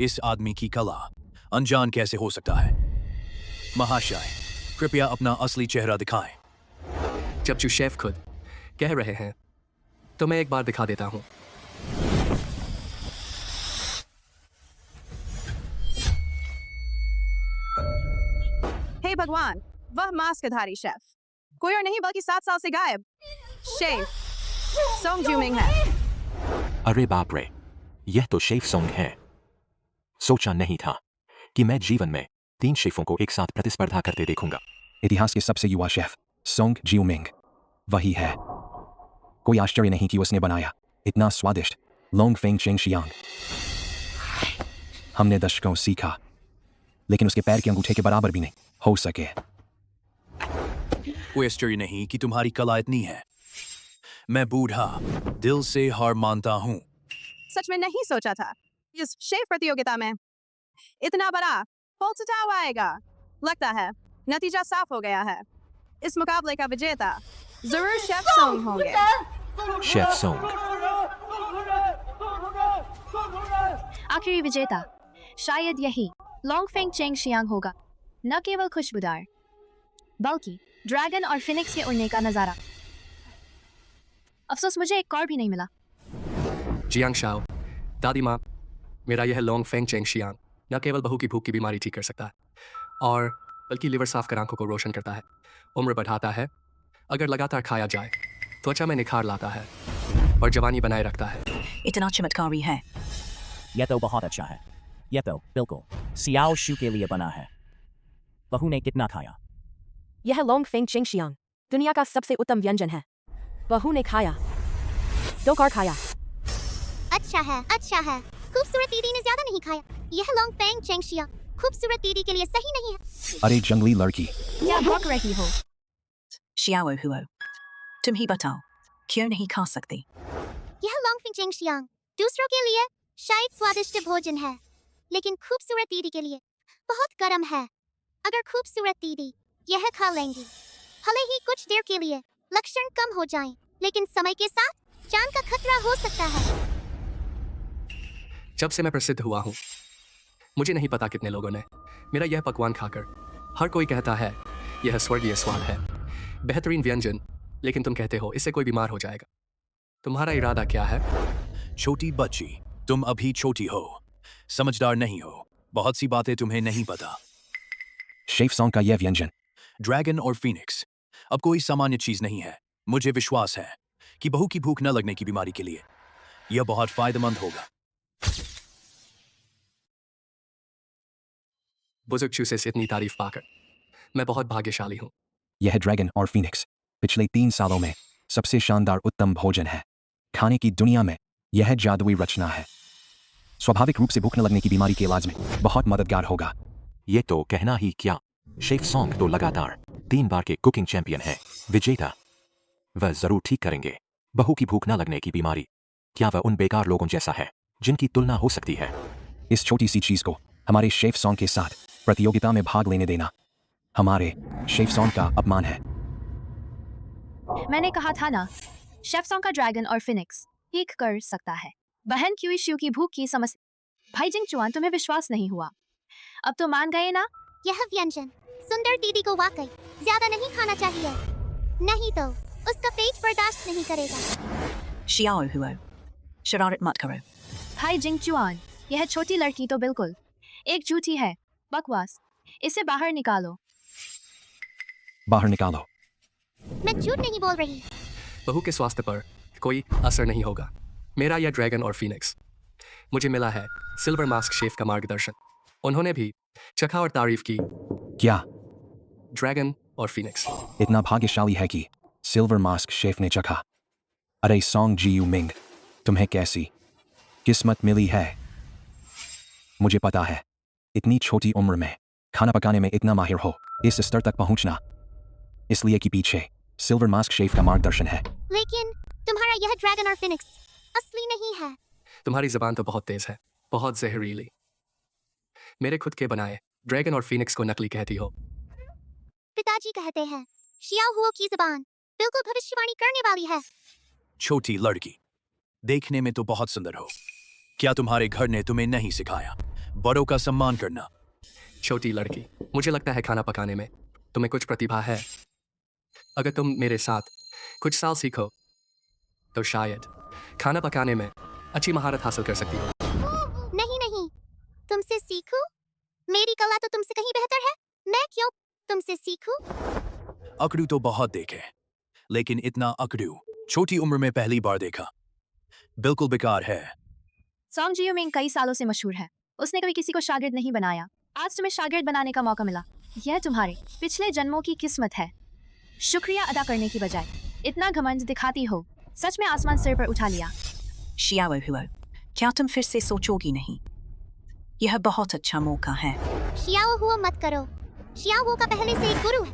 इस आदमी की कला अनजान कैसे हो सकता है? महाशय, कृपया अपना असली चेहरा दिखाएं। जब चू शेफ खुद कह रहे हैं तो मैं एक बार दिखा देता हूं। हे भगवान, वह मास्कधारी शेफ कोई और नहीं बल्कि 7 साल से गायब शेफ सोंग ज्यूमिंग है। अरे बाप रे, यह तो शेफ सोंग है। सोचा नहीं था कि मैं जीवन में 3 शेफों को एक साथ प्रतिस्पर्धा करते देखूंगा। इतिहास के सबसे युवा शेफ सोंग ज्यूमिंग वही है। कोई आश्चर्य नहीं कि उसने बनाया इतना स्वादिष्ट लोंग फेंग चेंग शियांग। हमने दशकों सीखा, लेकिन उसके पैर के अंगूठे के बराबर भी नहीं हो सके। कोई आश्चर्य नहीं कि तुम्हारी कला इतनी है। मैं बूढ़ा दिल से हार मानता हूँ। सच में नहीं सोचा था इस शेफ प्रतियोगिता में इतना बड़ा पलटाव आएगा। लगता है नतीजा साफ हो गया है। इस मुकाबले का विजेता जरूर शेफ सोंग होंगे। Chef song. आखिरी विजेता शायद यही लॉन्गफेंग चेंग शियांग होगा। न केवल खुशबूदार बल्कि ड्रैगन और फिनिक्स के उड़ने का नजारा। अफसोस मुझे एक और भी नहीं मिला। जियांग शाओ, दादी माँ, मेरा यह लॉन्ग फेंग चेंग शियांग न केवल बहू की भूख की बीमारी ठीक कर सकता है और बल्कि लिवर साफ कर आंखों को रोशन करता है, उम्र बढ़ाता है। अगर लगातार खाया जाए त्वचा में निखार लाता है और जवानी बनाए रखता है। इतना चमत्कारी है। यह तो बहुत अच्छा है। यह तो बिल्कुल सियाओ शू के लिए बना है। बहू ने कितना खाया? यह लॉन्ग फेंग चिंग शियांग दुनिया का सबसे उत्तम व्यंजन है। बहू ने खाया 2 कार खाया। अच्छा है, अच्छा है। खूबसूरत दीदी ने ज्यादा नहीं खाया। यह लॉन्ग फेंग चेंग शियांग खूबसूरत दीदी के लिए सही नहीं है। अरे जंगली लड़की, क्या भौंक रही हो? शियाओ हुओ, तुम ही बताओ क्यों नहीं खा सकते? यह लॉन्ग फेंग चेंग शियांग दूसरों के लिए शायद स्वादिष्ट भोजन है, लेकिन खूबसूरत दीदी के लिए बहुत गर्म है। अगर खूबसूरत दीदी यह खा लेंगी, भले ही कुछ देर के लिए लक्षण कम हो जाएं, लेकिन समय के साथ जान का खतरा हो सकता है। जब से मैं प्रसिद्ध हुआ हूँ, मुझे नहीं पता कितने लोगों ने मेरा यह पकवान खाकर हर कोई कहता है यह स्वर्गीय स्वाद है, बेहतरीन व्यंजन, लेकिन तुम कहते हो इससे कोई बीमार हो जाएगा। तुम्हारा इरादा क्या है? छोटी बच्ची, तुम अभी छोटी हो, समझदार नहीं हो, बहुत सी बातें तुम्हें नहीं पता। शेफ सोंग का यह व्यंजन ड्रैगन और फीनिक्स अब कोई सामान्य चीज नहीं है। मुझे विश्वास है कि बहू की भूख न लगने की बीमारी के लिए यह बहुत फायदेमंद होगा। बुजुर्ग चूसे से इतनी तारीफ पाकर मैं बहुत भाग्यशाली हूँ। यह ड्रैगन और फीनिक्स पिछले 3 सालों में सबसे शानदार उत्तम भोजन है। खाने की दुनिया में यह जादुई रचना है। स्वाभाविक रूप से भूख न लगने की बीमारी के इलाज में बहुत मददगार होगा। ये तो कहना ही क्या, शेफ सोंग तो लगातार 3 बार के कुकिंग चैंपियन हैं, विजेता। वह जरूर ठीक करेंगे बहू की भूख न लगने की बीमारी। क्या वह उन बेकार लोगों जैसा है जिनकी तुलना हो सकती है? इस छोटी सी चीज को हमारे शेफ सोंग के साथ प्रतियोगिता में भाग लेने देना हमारे शेफ सोंग का अपमान है। मैंने कहा था ना, शेफ सोंग का ड्रैगन और फिनिक्स ठीक कर सकता है। बहन क्यूई शियू की भूख की समस्या। भाई जिंग चुआन, तुम्हें विश्वास नहीं हुआ? अब तो मान गए ना? यह व्यंजन सुंदर दीदी को वाकई ज्यादा नहीं खाना चाहिए, नहीं तो उसका पेट बर्दाश्त नहीं करेगा। शियाओ हुओ, शरारत मत करो। भाई जिंग चुआन, यह छोटी लड़की तो बिल्कुल एक झूठी है। बकवास, इसे बाहर निकालो। बाहर निकालो। मैं झूठ नहीं बोल रही। बहू के स्वास्थ्य पर कोई असर नहीं होगा। मेरा यह ड्रैगन और फीनिक्स मुझे मिला है सिल्वर मास्क शेफ का मार्गदर्शन। उन्होंने भी चखा और तारीफ की। क्या ड्रैगन और फीनिक्स इतना भाग्यशाली है कि सिल्वर मास्क शेफ ने चखा? अरे सोंग जी यू मिंग, तुम्हें कैसी किस्मत मिली है। मुझे पता है इतनी छोटी उम्र में खाना पकाने में इतना माहिर हो, इस स्तर तक पहुंचना इसलिए कि पीछे सिल्वर मास्क शेफ का मार्गदर्शन है। लेकिन तुम्हारा यह ड्रैगन और फिनिक्स असली नहीं है। तुम्हारी जबान तो बहुत तेज है, बहुत जहरीली। मेरे खुद के बनाए ड्रैगन और फीनिक्स को नकली कहती हो। पिताजी कहते हैं शियाओ हुओ की जबान बिल्कुल भविष्यवाणी करने वाली है। छोटी लड़की, देखने में तो बहुत सुंदर हो। क्या तुम्हारे घर ने तुम्हें नहीं सिखाया बड़ों का सम्मान करना? छोटी लड़की, मुझे लगता है खाना पकाने में तुम्हें कुछ प्रतिभा है। अगर तुम मेरे साथ कुछ साल सीखो तो शायद खाना पकाने में अच्छी महारत हासिल कर सकती हो। नहीं नहीं, तुमसे सीखूं? मेरी कला तो तुमसे कहीं बेहतर है। मैं क्यों तुमसे सीखूं? अकड़ू तो बहुत देखे, लेकिन इतना अकड़ू छोटी उम्र में पहली बार देखा। बिल्कुल बेकार है। सोंग जियो मिंग कई सालों से मशहूर है। उसने कभी किसी को शागिर्द नहीं बनाया। आज तुम्हें शागिर्द बनाने का मौका मिला। यह तुम्हारे पिछले जन्मों की किस्मत है। शुक्रिया अदा करने की बजाय इतना घमंड दिखाती हो। सच में आसमान सिर पर उठा लिया। शियाओ हुओ, क्या तुम फिर से सोचोगी नहीं? यह बहुत अच्छा मौका है। शियाओ हुओ मत करो। शियाओ हुओ का पहले से एक गुरु है।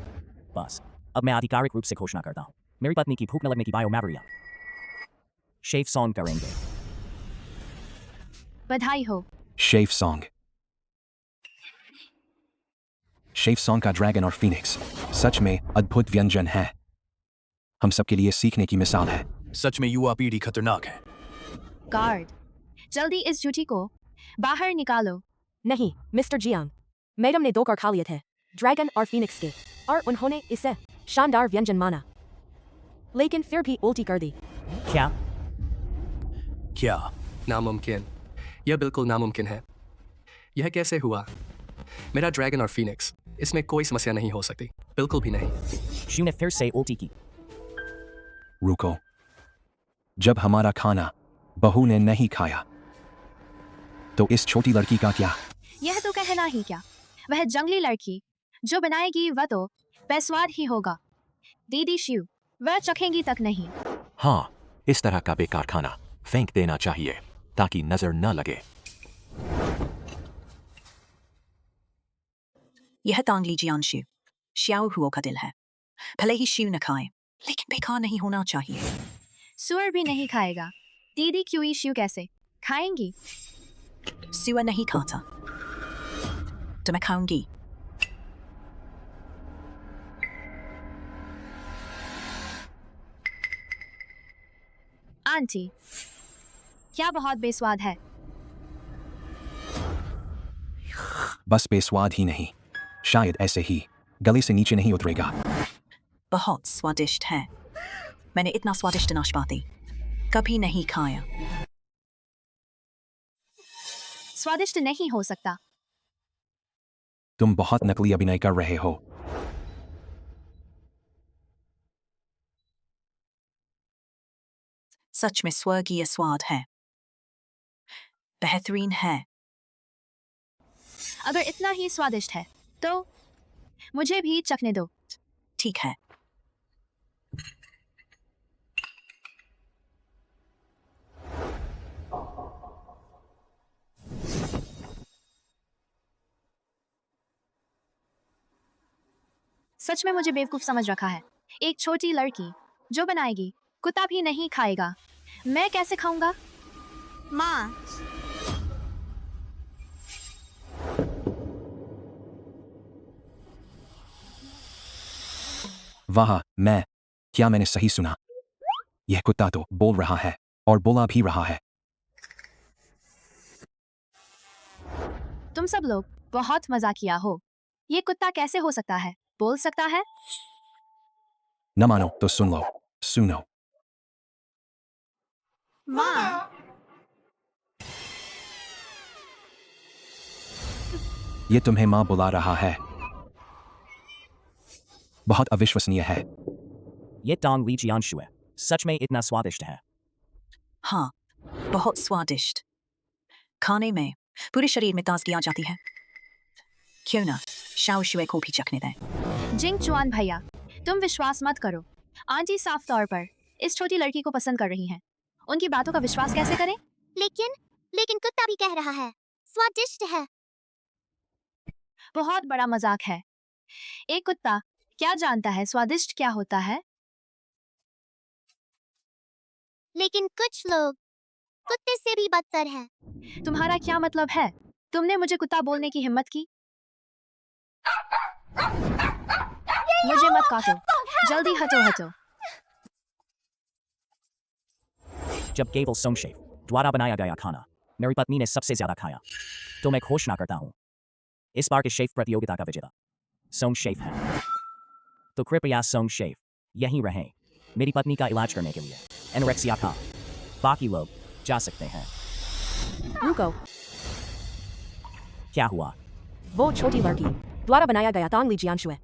बस, अब मैं आधिकारिक रूप से घोषणा करता हूँ, मेरी पत्नी की भूख न लगने की बायोमैरिया शेफ सॉन्ग करेंगे। बधाई हो। Chef song. शेफ सॉन्ग का ड्रैगन और फीनिक्स सच में अद्भुत व्यंजन है। हम सबके लिए सीखने की मिसाल है। सच में युवा पीढ़ी खतरनाक है। गार्ड, जल्दी इस जूठी को बाहर निकालो। नहीं मिस्टर जियांग, मैडम ने 2 कार खा लिए थे, ड्रैगन और फीनिक्स के, और उन्होंने इसे शानदार व्यंजन माना, लेकिन फिर भी उल्टी कर दी। क्या? क्या? नामुमकिन। यह बिल्कुल नामुमकिन है। यह कैसे हुआ? मेरा ड्रैगन और फीनिक्स, इसमें कोई समस्या नहीं हो सकती, बिल्कुल भी नहीं। शू ने फिर से उल्टी की। रुको, जब हमारा खाना बहू ने नहीं खाया तो इस छोटी लड़की का क्या? यह तो कहना ही क्या, वह जंगली लड़की जो बनाएगी वह तो बेस्वाद ही होगा। दीदी शिव, वह चखेंगी तक नहीं। हाँ, इस तरह का बेकार खाना फेंक देना चाहिए ताकि नजर न लगे। यह तांगली जियांशु श्याओ हुओ का दिल है। भले ही शिव न खाए, लेकिन बेकार नहीं होना चाहिए। सुअर भी नहीं खाएगा। दीदी क्यूई शिव कैसे खाएंगी? सुअर नहीं खाता तो मैं खाऊंगी। आंटी, क्या बहुत बेस्वाद है। बस बेस्वाद ही नहीं, शायद ऐसे ही गले से नीचे नहीं उतरेगा। बहुत स्वादिष्ट है। मैंने इतना स्वादिष्ट नाशपाती कभी नहीं खाया। स्वादिष्ट नहीं हो सकता। तुम बहुत नकली अभिनय कर रहे हो। सच में स्वर्गीय स्वाद है, बेहतरीन है। अगर इतना ही स्वादिष्ट है तो मुझे भी चखने दो। ठीक है। सच में मुझे बेवकूफ समझ रखा है। एक छोटी लड़की जो बनाएगी, कुत्ता भी नहीं खाएगा, मैं कैसे खाऊंगा? माँ, वाह, क्या मैंने सही सुना? यह कुत्ता तो बोल रहा है और बोला भी रहा है। तुम सब लोग बहुत मजाकिया हो। ये कुत्ता कैसे हो सकता है? बोल सकता है? न मानो तो सुन लो, सुनो। माँ, ये तुम्हें माँ बुला रहा है। बहुत अविश्वसनीय है। ये तांगली जियांशु है, सच में इतना स्वादिष्ट है। हाँ, बहुत स्वादिष्ट। खाने में पूरे शरीर में ताजगी आ जाती है। क्यों ना शाओ शुए को भी चखने दें। जिंग चुआन भैया, तुम विश्वास मत करो। आंटी साफ तौर पर इस छोटी लड़की को पसंद कर रही हैं। उनकी बातों का विश्वास कैसे करें? लेकिन कुत्ता भी कह रहा है स्वादिष्ट है। बहुत बड़ा मजाक है। एक कुत्ता क्या जानता है स्वादिष्ट क्या होता है? लेकिन कुछ लोग कुत्ते से भी बदतर हैं। तुम्हारा क्या मतलब है? तुमने मुझे कुत्ता बोलने की हिम्मत की? मुझे मत काटो, जल्दी हटो। जब केवल सोंग शेफ द्वारा बनाया गया खाना मेरी पत्नी ने सबसे ज्यादा खाया तो मैं घोषणा करता हूँ इस बार के शेफ प्रतियोगिता का विजेता सोंग शेफ है। तो कृपया सोंग शेफ यहीं रहें मेरी पत्नी का इलाज करने के लिए। एनोरेक्सिया का बाकी लोग जा सकते हैं। रुको, क्या हुआ? वो छोटी लड़की द्वारा बनाया गया तांगली जियांशु है।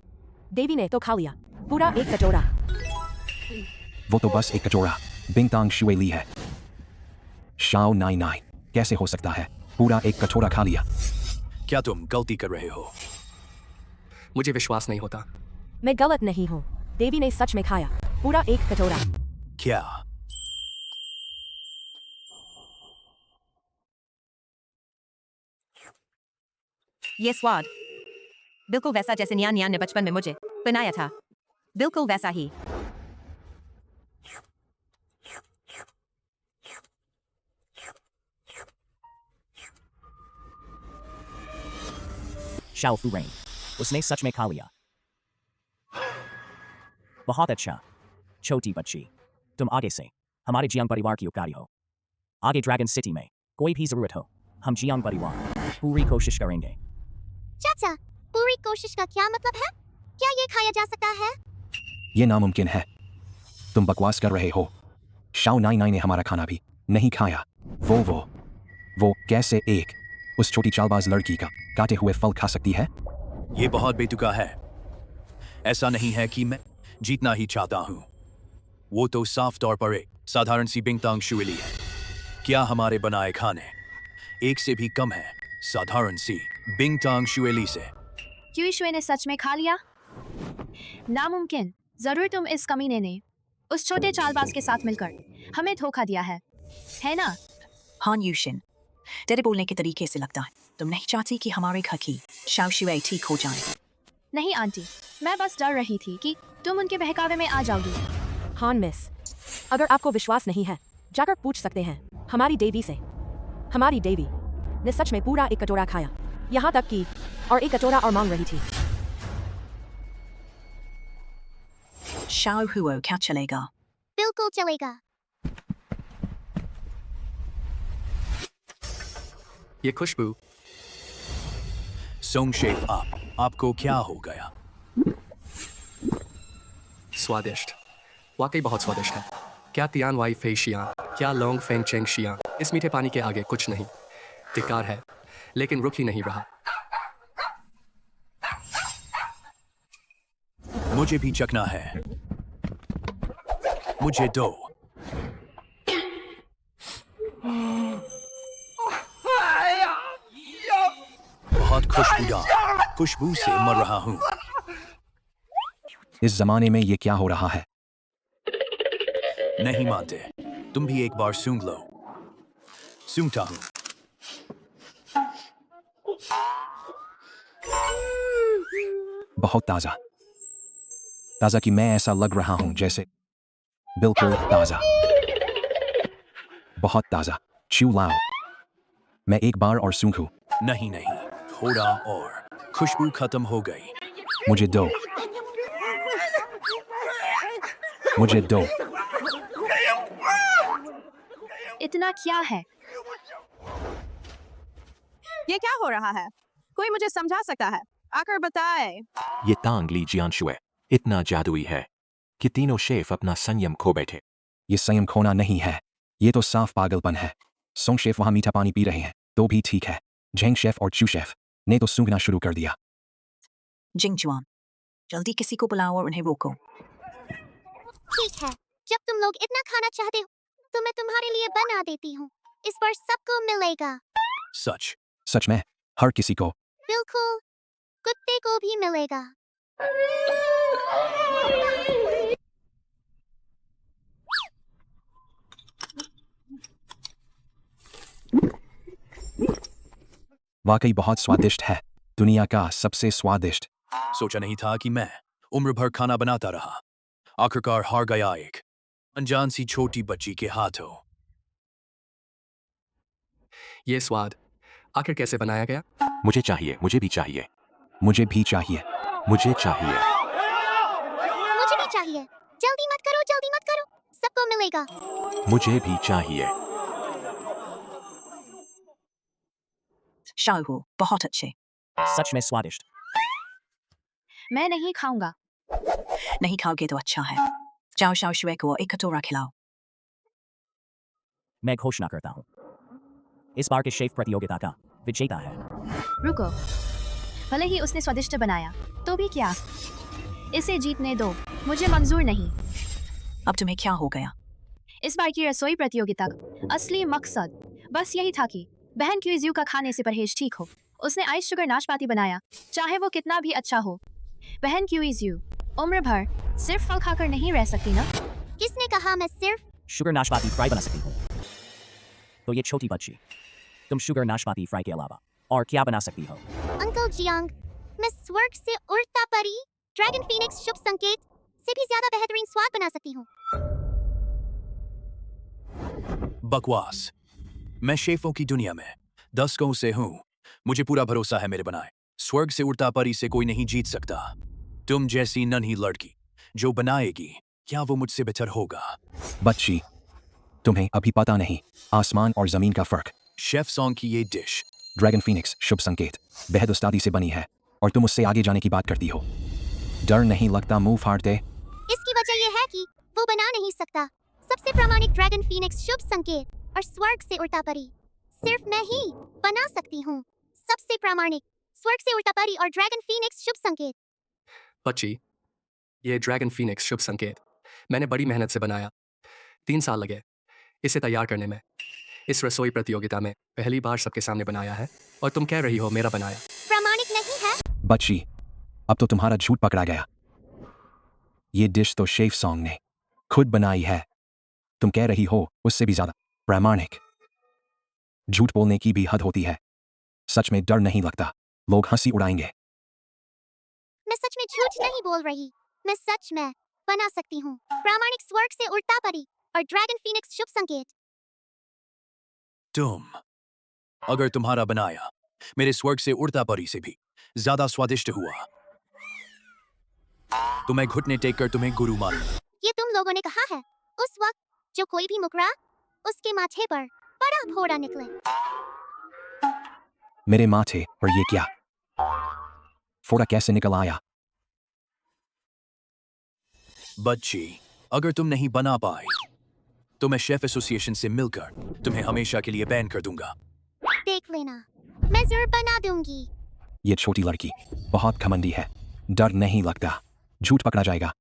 देवी ने तो खा लिया पूरा एक कटोरा। वो तो बस एक कटोरा बिंग तांग शुए ली है। शाओ नाई, कैसे हो सकता है? पूरा एक कटोरा खा लिया। क्या तुम गलती कर रहे हो? मुझे विश्वास नहीं होता। मैं गलत नहीं हूँ, देवी ने सच में खाया पूरा एक कटोरा। क्या? ये स्वाद बिल्कुल वैसा जैसे नियान नियान ने बचपन में मुझे बनाया था, बिल्कुल वैसा ही। शाओ फू रेन, उसने सच में खा लिया। बहुत अच्छा छोटी बच्ची, तुम आगे से हमारे जियांग परिवार की उपकारी हो। आगे ड्रैगन सिटी में कोई भी जरूरत हो, हम जियांग परिवार पूरी कोशिश करेंगे। चाचा, पूरी कोशिश का क्या मतलब है? क्या ये खाया जा सकता है? ये नामुमकिन है। तुम बकवास कर रहे हो। शाओ नाई नाई ने हमारा खाना भी नहीं खाया। वो कैसे एक उस छोटी चालबाज लड़की का काटे हुए फल खा सकती है? ये बहुत बेतुका है। ऐसा नहीं है कि मैं जीतना ही चाहता हूं। वो तो साफ तौर पर एक साधारण सी बिंगतांग शुएली है। क्या हमारे बनाए खाने एक से भी कम है साधारण सी बिंगतांग शुएली से? क्यों शुए ने सच में खा लिया? नामुमकिन। जरूर तुम इस कमीने ने उस छोटे चालबाज के साथ मिलकर हमें धोखा दिया है ना? हान यूशिन, तेरे बोलने के तरीके से लगता है तुम नहीं चाहती कि हमारे घर की शाओ शुए ठीक हो जाए। नहीं आंटी, मैं बस डर रही थी कि तुम उनके बहकावे में आ जाओगी। हान मिस, अगर आपको विश्वास नहीं है जाकर पूछ सकते हैं हमारी देवी से। हमारी देवी ने सच में पूरा एक कटोरा खाया, यहाँ तक कि और एक कटोरा और मांग रही थी। शाओ हुओ क्या चलेगा? बिल्कुल चलेगा। ये खुशबू। सोंग शेफ आपको क्या हो गया? स्वादिष्ट, वाकई बहुत स्वादिष्ट है। क्या तियान वाई फे शियान, क्या लोंग फेंग चेंग शियान, इस मीठे पानी के आगे कुछ नहीं। धिक्कार है, लेकिन रुक ही नहीं रहा। मुझे भी चखना है। मुझे दो। बहुत खुशबूदार खुशबू से मर रहा हूं। इस जमाने में ये क्या हो रहा है? नहीं मानते? तुम भी एक बार सूंघ लो। सूंघता हूं। बहुत ताजा ताजा कि मैं ऐसा लग रहा हूं जैसे बिल्कुल ताजा, बहुत ताजा। च्यू लाओ, मैं एक बार और सूंघूं। नहीं, थोड़ा और। खुशबू खत्म हो गई। मुझे दो। मुझे दो। इतना क्या है? ये क्या हो रहा है? कोई मुझे समझा सकता है? आकर बताए। ये तांग ली जियांशुए इतना जादुई है कि तीनों शेफ अपना संयम खो बैठे। ये संयम खोना नहीं है, ये तो साफ पागलपन है। सोंग शेफ वहां मीठा पानी पी रहे हैं तो भी ठीक है। झेंग शेफ और चू शेफ ने तो सूंघना शुरू कर दिया। जिंग जुआन, जल्दी किसी को बुलाओ और उन्हें रोको। ठीक है, जब तुम लोग इतना खाना चाहते हो तो मैं तुम्हारे लिए बना देती हूँ। इस पर सबको मिलेगा। सच में? हर किसी को? बिल्कुल, कुत्ते को भी मिलेगा। वाकई बहुत स्वादिष्ट है, दुनिया का सबसे स्वादिष्ट। सोचा नहीं था कि मैं उम्र भर खाना बनाता रहा, आखिरकार हार गया एक अनजान सी छोटी बच्ची के हाथों। ये स्वाद आखिर कैसे बनाया गया? मुझे चाहिए, मुझे भी चाहिए। मुझे भी चाहिए। मुझे चाहिए। मुझे भी चाहिए। जल्दी मत करो, सबको मिलेगा। मुझे भी चाहिए। शाओ, बहुत अच्छे। सच में स्वादिष्ट। मैं नहीं खाऊंगा। नहीं खाओगे तो अच्छा है। जाओ शाओ शुए को एक कटोरा खिलाओ। मैं घोषणा करता हूं, इस बार के शेफ प्रतियोगिता का विजेता है। रुको, भले ही उसने स्वादिष्ट बनाया तो भी क्या, इसे जीतने दो, मुझे मंजूर नहीं। अब तुम्हें क्या हो गया? इस बार की रसोई प्रतियोगिता का असली मकसद बस यही था कि बहन क्यूइज्यू का खाने से परहेज ठीक हो। उसने आइस शुगर नाशपाती बनाया, चाहे वो कितना भी अच्छा हो। बहन क्यूइज्यू उम्र भर सिर्फ फल खाकर नहीं रह सकती ना? किसने कहा मैं सिर्फ शुगर नाशपाती फ्राई बना सकती हूँ? तो ये छोटी बच्ची, तुम शुगर नाशपाती फ्राई के अलावा और क्या बना सकती हो? अंकल जियांग, मैं स्वर्ग से उड़ता परी ड्रैगन फीनिक्स शुभ संकेत से भी ज्यादा बेहतरीन स्वाद बना सकती हूँ। बकवास। मैं शेफों की दुनिया में दशकों से हूँ। मुझे पूरा भरोसा है मेरे बनाए स्वर्ग से उड़ता परी से कोई नहीं जीत सकता। तुम जैसी नन्ही लड़की जो बनाएगी, क्या वो मुझसे बेहतर होगा? बच्ची, तुम्हें अभी पता नहीं आसमान और जमीन का फर्क। शेफ सॉन्ग की ये डिश ड्रैगन फीनिक्स शुभ संकेत बेहद उस्तादी से बनी है और तुम उससे आगे जाने की बात करती हो। डर नहीं लगता मुंह फाड़ते? इसकी वजह यह है कि वो बना नहीं सकता। सबसे प्रामाणिक ड्रैगन फीनिक्स शुभ संकेत और स्वर्ग से उड़ता परी सिर्फ मैं ही बना सकती हूँ। सबसे प्रामाणिक स्वर्ग से उड़ता परी और ड्रैगन फीनिक्स शुभ संकेत। बच्ची, ये ड्रैगन फीनिक्स शुभ संकेत मैंने बड़ी मेहनत से बनाया। 3 साल लगे इसे तैयार करने में। इस रसोई प्रतियोगिता में पहली बार सबके सामने बनाया है और तुम कह रही हो मेरा बनाया प्रामाणिक नहीं है। बच्ची, अब तो तुम्हारा झूठ पकड़ा गया। ये डिश तो शेफ सॉन्ग ने खुद बनाई है। तुम कह रही हो उससे भी ज्यादा प्रामाणिक। झूठ बोलने की भी हद होती है। सच में डर नहीं लगता? लोग हंसी उड़ाएंगे। मैं सच में झूठ नहीं बोल रही। मैं सच में बना सकती हूँ प्रामाणिक स्वर्ग से उड़ता परी और ड्रैगन फीनिक्स शुभ संकेत। तुम, अगर तुम्हारा बनाया मेरे स्वर्ग से उड़ता परी से भी ज्यादा स्वादिष्ट हुआ तो मैं घुटने टेक कर तुम्हें गुरु मानूंगा। ये तुम लोगों ने कहा है। उस वक्त जो कोई भी मुकरा उसके माथे पर बड़ा फोड़ा निकले। मेरे माथे पर ये क्या फोड़ा कैसे निकल आया? बच्ची, अगर तुम नहीं बना पाए तो मैं शेफ एसोसिएशन से मिलकर तुम्हें हमेशा के लिए बैन कर दूंगा। देख लेना, मैं जरूर बना दूंगी। ये छोटी लड़की बहुत घमंडी है। डर नहीं लगता? झूठ पकड़ा जाएगा।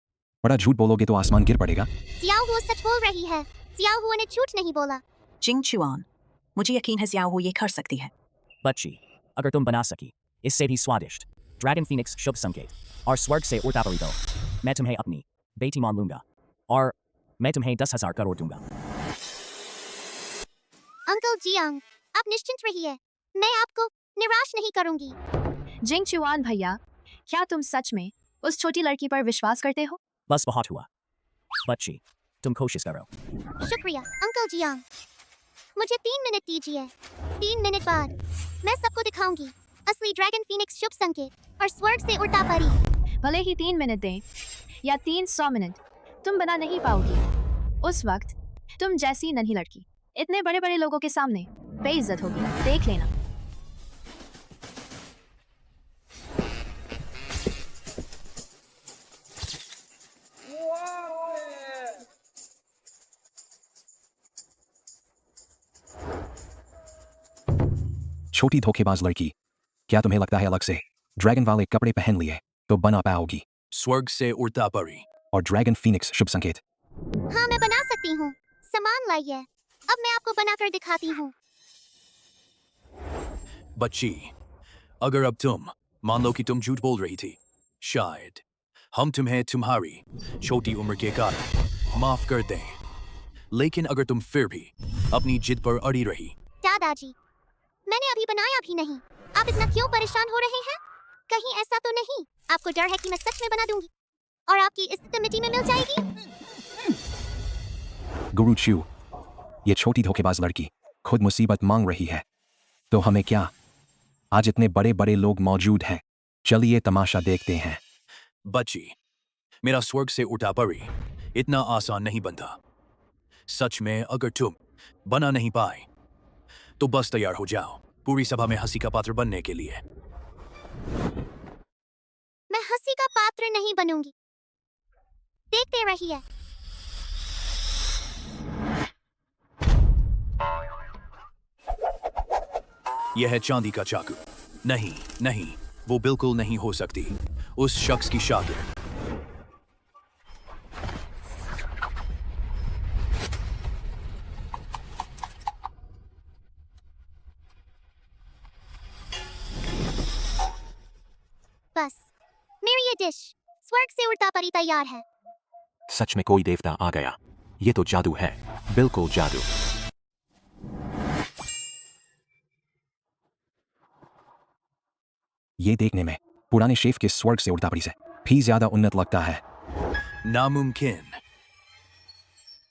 बड़ा झूठ बोलोगे तो आसमान गिर पड़ेगा। जियाओ हुआ सच बोल रही है। जियाओ हुआ ने झूठ नहीं बोला। जिंग चुआन, मुझे यकीन है जियाओ हो ये कर सकती है। बच्ची, अगर तुम बना सकी इससे भी स्वादिष्ट ड्रैगन फीनिक्स शुभ संकेत और स्वर्ग से उड़ता परी दो, मैं तुम्हें अपनी बेटी मान लूंगा और मैं तुम्हें 10,000 करोड़ दूंगा। अंकल जियांग, आप निश्चिंत रहिए। मैं आपको निराश नहीं करूंगी। जिंग चुआन भैया, क्या तुम सच में उस छोटी लड़की पर विश्वास करते हो? बस बहुत हुआ। बच्ची, तुम कोशिश करो। शुक्रिया अंकल जियांग। मुझे 3 मिनट दीजिए। 3 मिनट बाद मैं सबको दिखाऊंगी असली ड्रैगन फीनिक्स शुभ संकेत और स्वर्ग से उड़ता परी। भले ही 3 मिनट दें या 300 मिनट, तुम बना नहीं पाओगी। उस वक्त तुम जैसी नन्ही लड़की इतने बड़े बड़े लोगों के सामने बेइज्जत होगी। देख लेना। छोटी धोखेबाज लड़की, क्या तुम्हें लगता है अलग से ड्रैगन वाले कपड़े पहन लिए तो बना पाओगी? स्वर्ग से उड़ता परी और ड्रैगन फीनिक्स शुभ संकेत। हाँ, मैं बना सकती हूँ। सामान लाइए, अब मैं आपको बनाकर दिखाती हूँ। बच्ची, अगर अब तुम मान लो कि तुम झूठ बोल रही थी, शायद हम तुम्हें तुम्हारी छोटी उम्र के कारण माफ कर दें। लेकिन अगर तुम फिर भी अपनी जिद पर अड़ी रही। दादाजी, मैंने अभी बनाया भी नहीं। आप इतना क्यों परेशान हो रहे हैं? कहीं ऐसा तो नहीं आपको डर है कि मैं सच में बना दूंगी और आपकी इज्जत मिट्टी में मिल जाएगी? गुरु च्यू, ये छोटी धोखेबाज लड़की खुद मुसीबत मांग रही है तो हमें क्या? आज इतने बड़े बड़े लोग मौजूद हैं, चलिए तमाशा देखते हैं। बच्ची, मेरा स्वर्ग से उठा परी इतना आसान नहीं बनता। सच में अगर तुम बना नहीं पाए तो बस तैयार हो जाओ पूरी सभा में हंसी का पात्र बनने के लिए। मैं हंसी का पात्र नहीं बनूंगी। देखते रहिए। यह है चांदी का चाकू। नहीं नहीं, वो बिल्कुल नहीं हो सकती। उस शख्स की शागिर्द। बस मेरी ये डिश स्वर्ग से उड़ता परी तैयार है। सच में कोई देवता आ गया। ये तो जादू है, बिल्कुल जादू। ये देखने में पुराने शेफ के स्वर्ग से उड़ता परी से भी ज्यादा उन्नत लगता है। नामुमकिन।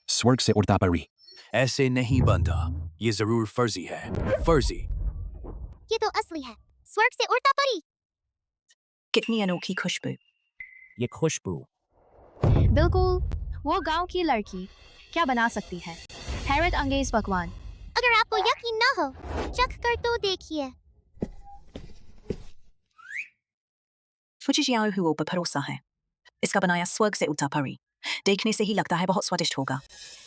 स्वर्ग से उड़ता परी ऐसे नहीं बनता। ये जरूर फर्जी है। फर्जी। ये तो असली है। स्वर्ग से उड़ता परी। कितनी अनोखी खुशबू। ये खुशबू बिल्कुल वो गांव की लड़की क्या बना सकती है। हैरत अंगेज पकवान। अगर आपको यकीन ना हो चख कर तो देखिए। फुजियाओ हुओ पर भरोसा है। इसका बनाया स्वर्ग से उठा परी। देखने से ही लगता है बहुत स्वादिष्ट होगा।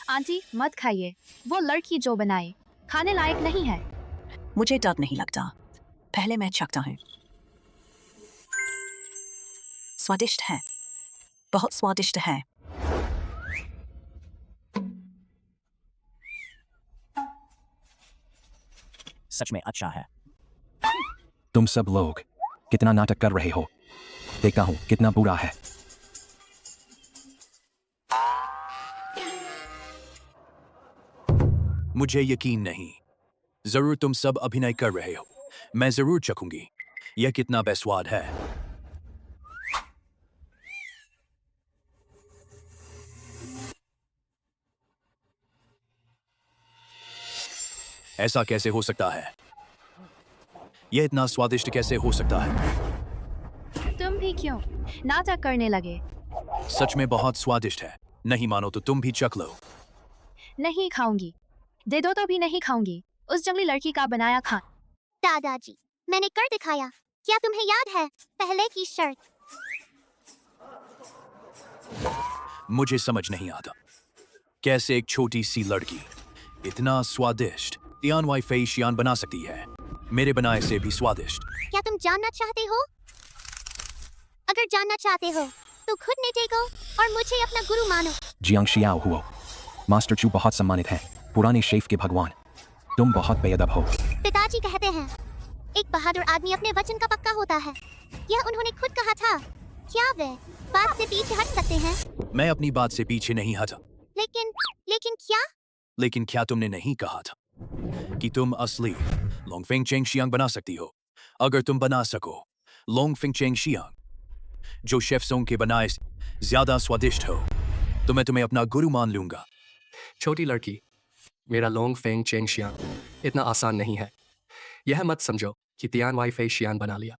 आंटी मत खाइए, वो लड़की जो बनाए खाने लायक नहीं है। मुझे डर नहीं लगता, पहले मैं चखता हूँ। स्वादिष्ट है, बहुत स्वादिष्ट है। सच में अच्छा है। तुम सब लोग कितना नाटक कर रहे हो। देखता हूँ कितना बुरा है। मुझे यकीन नहीं। जरूर तुम सब अभिनय कर रहे हो। मैं जरूर चखूंगी। यह कितना बेस्वाद है। ऐसा कैसे हो सकता है? यह इतना स्वादिष्ट कैसे हो सकता है? तुम भी क्यों नाटक करने लगे? सच में बहुत स्वादिष्ट है। नहीं मानो तो तुम भी चख लो। नहीं खाऊंगी। दे दो तो भी नहीं खाऊंगी। उस जंगली लड़की का बनाया खान। दादाजी मैंने कर दिखाया। क्या तुम्हें याद है पहले की शर्त? मुझे समझ नहीं आता कैसे एक छोटी सी लड़की इतना स्वादिष्ट तियानवाई फेशियान बना सकती है। मेरे बनाए से भी स्वादिष्ट। क्या तुम जानना चाहते हो? अगर जानना चाहते हो तो खुद ने देखो और मुझे अपना गुरु मानो। जियांग शियाओ हुओ, मास्टर चू बहुत सम्मानित हैं। पुराने शेफ के भगवान। तुम बहुत बेअदब हो। पिताजी कहते हैं एक बहादुर आदमी अपने वचन का पक्का होता है। यह उन्होंने खुद कहा था। क्या वे बात से पीछे हट सकते हैं? मैं अपनी बात से पीछे नहीं हटा। लेकिन क्या? लेकिन क्या तुमने नहीं कहा था कि तुम असली लोंगफेंग चेंगशियांग बना सकती हो? अगर तुम बना सको लोंगफेंग चेंगशियांग जो शेफ सोंग के बनाए से ज्यादा स्वादिष्ट हो तो मैं तुम्हें अपना गुरु मान लूंगा। छोटी लड़की, मेरा लोंग फेंग चेंग शियान इतना आसान नहीं है। यह मत समझो कि तियानवाई फे शियान बना लिया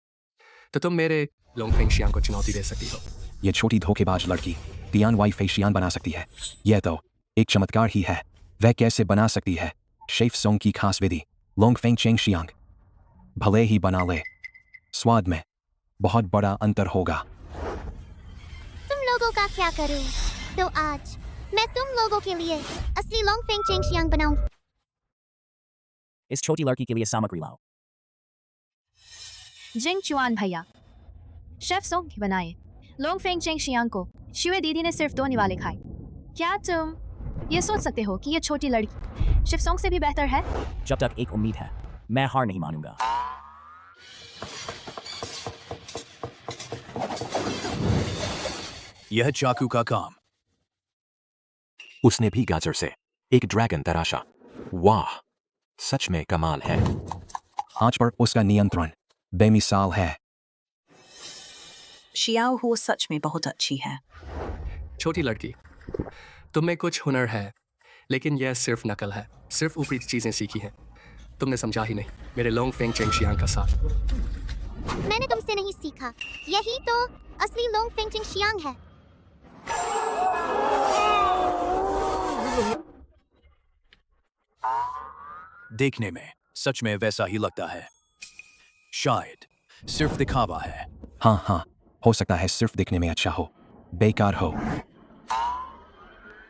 तो तुम मेरे लोंग फेंग शियान को चुनौती दे सकती हो। ये छोटी धोखेबाज लड़की तियानवाई फेशियान बना सकती है। यह तो एक चमत्कार ही है। वह कैसे बना सकती है? शेफ सोंग की खास विधि लोंगफेंग चेंगशियांग। भले ही बना ले, स्वाद में बहुत बड़ा अंतर होगा। तुम लोगों का क्या करूं? तो आज मैं तुम लोगों के लिए असली लोंगफेंग चेंगशियांग बनाऊंगी। इस छोटी लड़की के लिए सामग्री लाओ। जिंग चुआन भैया, शेफ सोंग बनाए लोंगफेंग चेंग शियांग को शिवे दीदी ने सिर्फ 2 निवाले खाए। क्या तुम ये सोच सकते हो कि ये छोटी लड़की शेफ सोंग से भी बेहतर है? जब तक एक उम्मीद है, मैं हार नहीं मानूंगा। यह चाकू का काम। उसने भी गाजर से एक ड्रैगन तराशा। वाह, सच में कमाल है। आंच पर उसका नियंत्रण बेमिसाल है। शियाओ हुओ सच में बहुत अच्छी है। छोटी लड़की, तुम में कुछ हुनर है लेकिन यह सिर्फ नकल है। सिर्फ ऊपरी चीजें सीखी हैं। तुमने समझा ही नहीं मेरे लोंग फेंग चेंग शियांग का साथ। मैंने तुमसे नहीं सीखा। यही तो असली लोंगफेंग चेंगशियांग है। देखने में सच में वैसा ही लगता है। शायद सिर्फ दिखावा है। हाँ, हो सकता है सिर्फ दिखने में अच्छा हो, बेकार हो।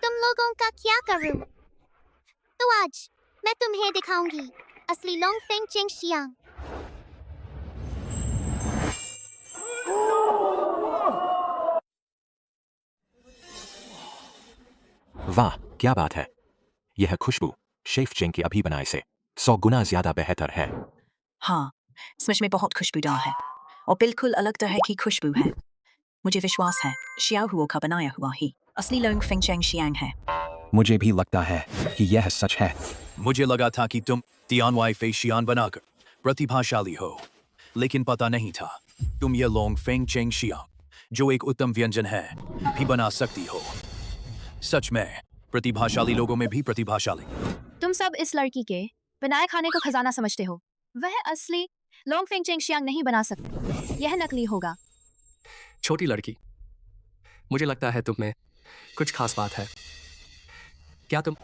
तुम लोगों का क्या करूं? तो आज मैं तुम्हें दिखाऊंगी असली लोंगफेंग चेंगशियांग। वाह, क्या बात है। यह खुशबू शेफ चेंग के अभी बनाए से 100 गुना ज्यादा बेहतर है। हाँ, सच में बहुत खुशबूदार है और बिल्कुल अलग तरह की खुशबू है। मुझे विश्वास है शियाओ हुओ का बनाया हुआ ही असली लोंगफेंग चेंगशियांग है। मुझे भी लगता है कि यह सच है। मुझे लगा था कि तुम तियानवाई फेशियान बनाकर प्रतिभाशाली हो, लेकिन पता नहीं था तुम ये लोंगफेंग चेंगशियांग जो एक उत्तम व्यंजन है भी बना सकती हो। सच में प्रतिभाशाली लोगों में भी प्रतिभाशाली। तुम सब इस लड़की के बनाए खाने को खजाना समझते हो। वह असली लोंगफेंग चेंगशियांग नहीं बना सकती। यह नकली होगा। छोटी लड़की, मुझे लगता है तुम में कुछ खास बात है। क्या तुम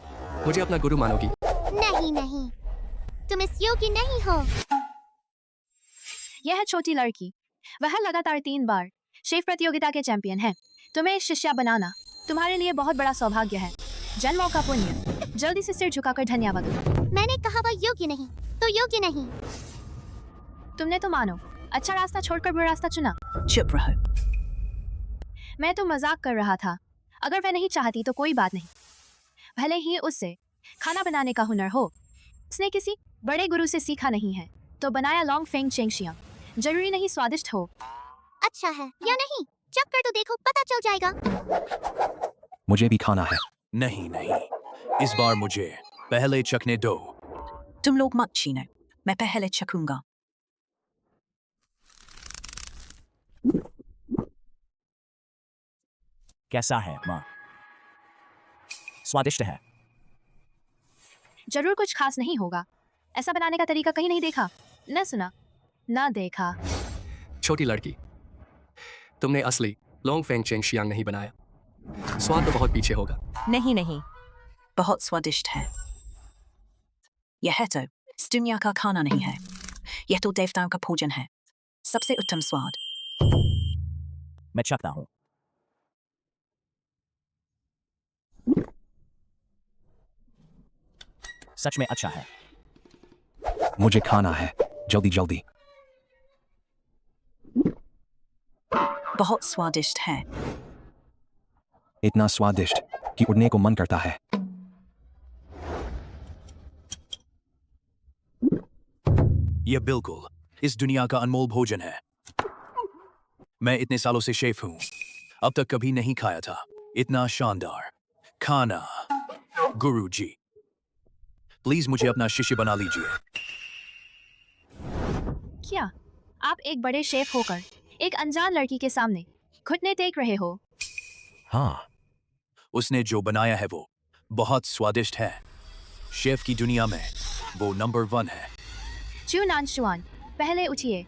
मुझे अपना गुरु मानोगी? नहीं नहीं, तुम इस योग्य नहीं हो। यह है छोटी लड़की, वह लगातार 3 बार शेफ प्रतियोगिता के चैंपियन है। तुम्हें शिष्या बनाना तुम्हारे लिए बहुत बड़ा सौभाग्य है। जन्मों का पुण्य। जल्दी से सिर झुकाकर धन्यवाद दो। मैंने कहा वह योग्य नहीं, तो योग्य नहीं। तुमने तो मानो अच्छा रास्ता छोड़कर बुरा रास्ता चुना। चुप रहो। मैं तो मजाक कर रहा था। अगर वह नहीं चाहती तो कोई बात नहीं, भले ही उससे खाना बनाने का हुनर हो। उसने किसी बड़े गुरु से सीखा नहीं है तो बनाया लॉन्ग फेंग चेंगशियांग। जरूरी नहीं स्वादिष्ट हो। अच्छा है या नहीं, चख कर तो देखो, पता चल जाएगा। मुझे भी खाना है। नहीं नहीं, इस बार मुझे पहले चखने दो। तुम लोग मत छीनो, मैं पहले चखूंगा। कैसा है माँ? स्वादिष्ट है। जरूर कुछ खास नहीं होगा। ऐसा बनाने का तरीका कहीं नहीं देखा, न सुना, न देखा। छोटी लड़की, तुमने असली लॉन्ग फेंग चेंगशियांग नहीं बनाया। स्वाद तो बहुत पीछे होगा। नहीं नहीं, बहुत स्वादिष्ट है। यह तो इस दुनिया का खाना नहीं है, यह तो देवताओं का भोजन है। सबसे उत्तम स्वाद। मैं चखता हूँ। सच में अच्छा है। मुझे खाना है, जल्दी जल्दी। बहुत स्वादिष्ट है। इतना स्वादिष्ट कि उड़ने को मन करता है। यह बिल्कुल इस दुनिया का अनमोल भोजन है। मैं इतने सालों से शेफ हूं, अब तक कभी नहीं खाया था इतना शानदार खाना। गुरुजी, प्लीज मुझे अपना शिष्य बना लीजिए। क्या आप एक बड़े शेफ होकर एक अनजान लड़की के सामने घुटने टेक रहे हो? हाँ, उसने जो बनाया है वो बहुत स्वादिष्ट है। शेफ की दुनिया में वो नंबर 1 है। चुनान शुआन, पहले उठिए।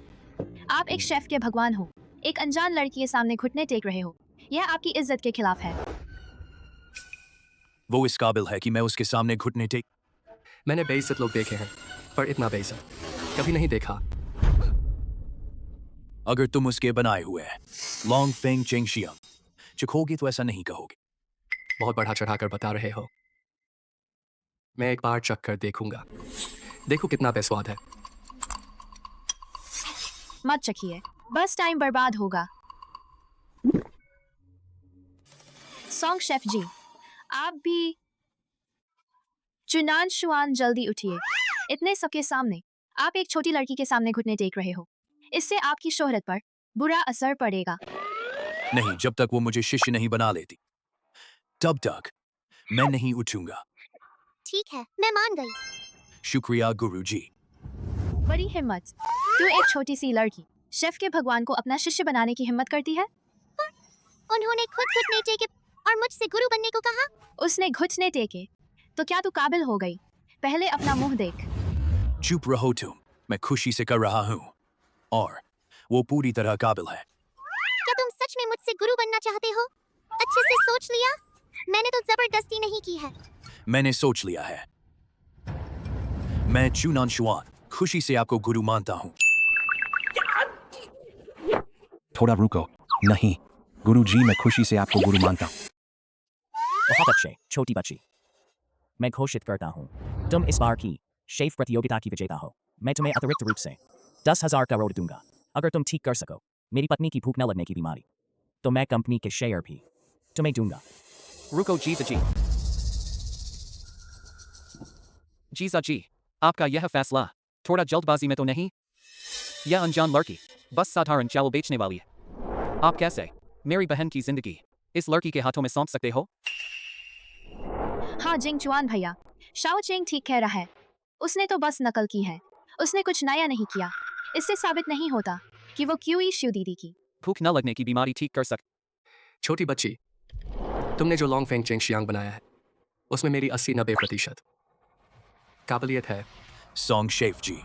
आप एक शेफ के भगवान हो, एक अनजान लड़की के सामने घुटने टेक रहे हो। यह आपकी इज्जत के खिलाफ है। वो इस काबिल है कि मैं उसके सामने घुटने टेक। मैंने बेइज्जत लोग देखे हैं, पर इतना बेइज्जत कभी नहीं देखा। अगर तुम उसके बनाए हुए लॉन्ग फेंग चेंगशियांग चखोगे तो ऐसा नहीं कहोगे। बहुत बढ़ा चढ़ाकर बता रहे हो। मैं एक बार चख कर देखूंगा। देखो कितना बेस्वाद है। मत चखिए, बस टाइम बर्बाद होगा। सॉन्ग शेफ जी, आप भी। चुनान शुआन, जल्दी उठिए। इतने सबके सामने आप एक छोटी लड़की के सामने घुटने टेक रहे हो। इससे आपकी शोहरत पर बुरा असर पड़ेगा। नहीं, जब तक वो मुझे शिष्य नहीं बना लेती तब तक मैं नहीं उठूंगा। ठीक है, मैं मान गई। शुक्रिया गुरुजी। बड़ी हिम्मत। तू एक छोटी सी लड़की शेफ के भगवान को अपना शिष्य बनाने की हिम्मत करती है? उन्होंने खुद घुटने टेके और मुझसे गुरु बनने को कहा। उसने घुटने टेके तो क्या तू काबिल हो गई? पहले अपना मुंह देख। चुप रहो तुम, मैं खुशी से कर रहा हूँ और वो पूरी तरह काबिल है। क्या तुम सच में मुझसे गुरु बनना चाहते हो? अच्छे से सोच लिया? मैंने तो जबरदस्ती नहीं की है। मैंने सोच लिया है। मैं चुनान शुआन खुशी से आपको गुरु मानता हूँ। थोड़ा रुको। नहीं गुरुजी, मैं खुशी से आपको गुरु मानता हूँ। बहुत अच्छे छोटी बच्ची, मैं घोषित करता हूँ तुम इस बार की शेफ प्रतियोगिता की विजेता हो। मैं तुम्हें अतिरिक्त रूप से 10,000 करोड़ दूंगा अगर तुम ठीक कर सको मेरी पत्नी की भूख न लगने की बीमारी। तो मैं कंपनी के शेयर भी तुम्हें दूंगा। रुको जीजा जी। जीजा जी, आपका यह फैसला थोड़ा जल्दबाजी में तो नहीं? यह अनजान लड़की बस साधारण चावल बेचने वाली है। आप कैसे मेरी बहन की जिंदगी इस लड़की के हाथों में सौंप सकते हो? हाँ जिंग चुआन भैया, शाओ चेंग ठीक कह रहा है। उसने तो बस नकल की है, उसने कुछ नया नहीं किया। इससे साबित नहीं होता कि वो क्यों शिव दीदी की भूख न लगने की बीमारी ठीक कर सक। छोटी बच्ची, तुमने जो लॉन्ग फेंग चेंगशियांग बनाया है उसमें मेरी 80-90% काबिलियत है। सॉन्ग शेफ जी,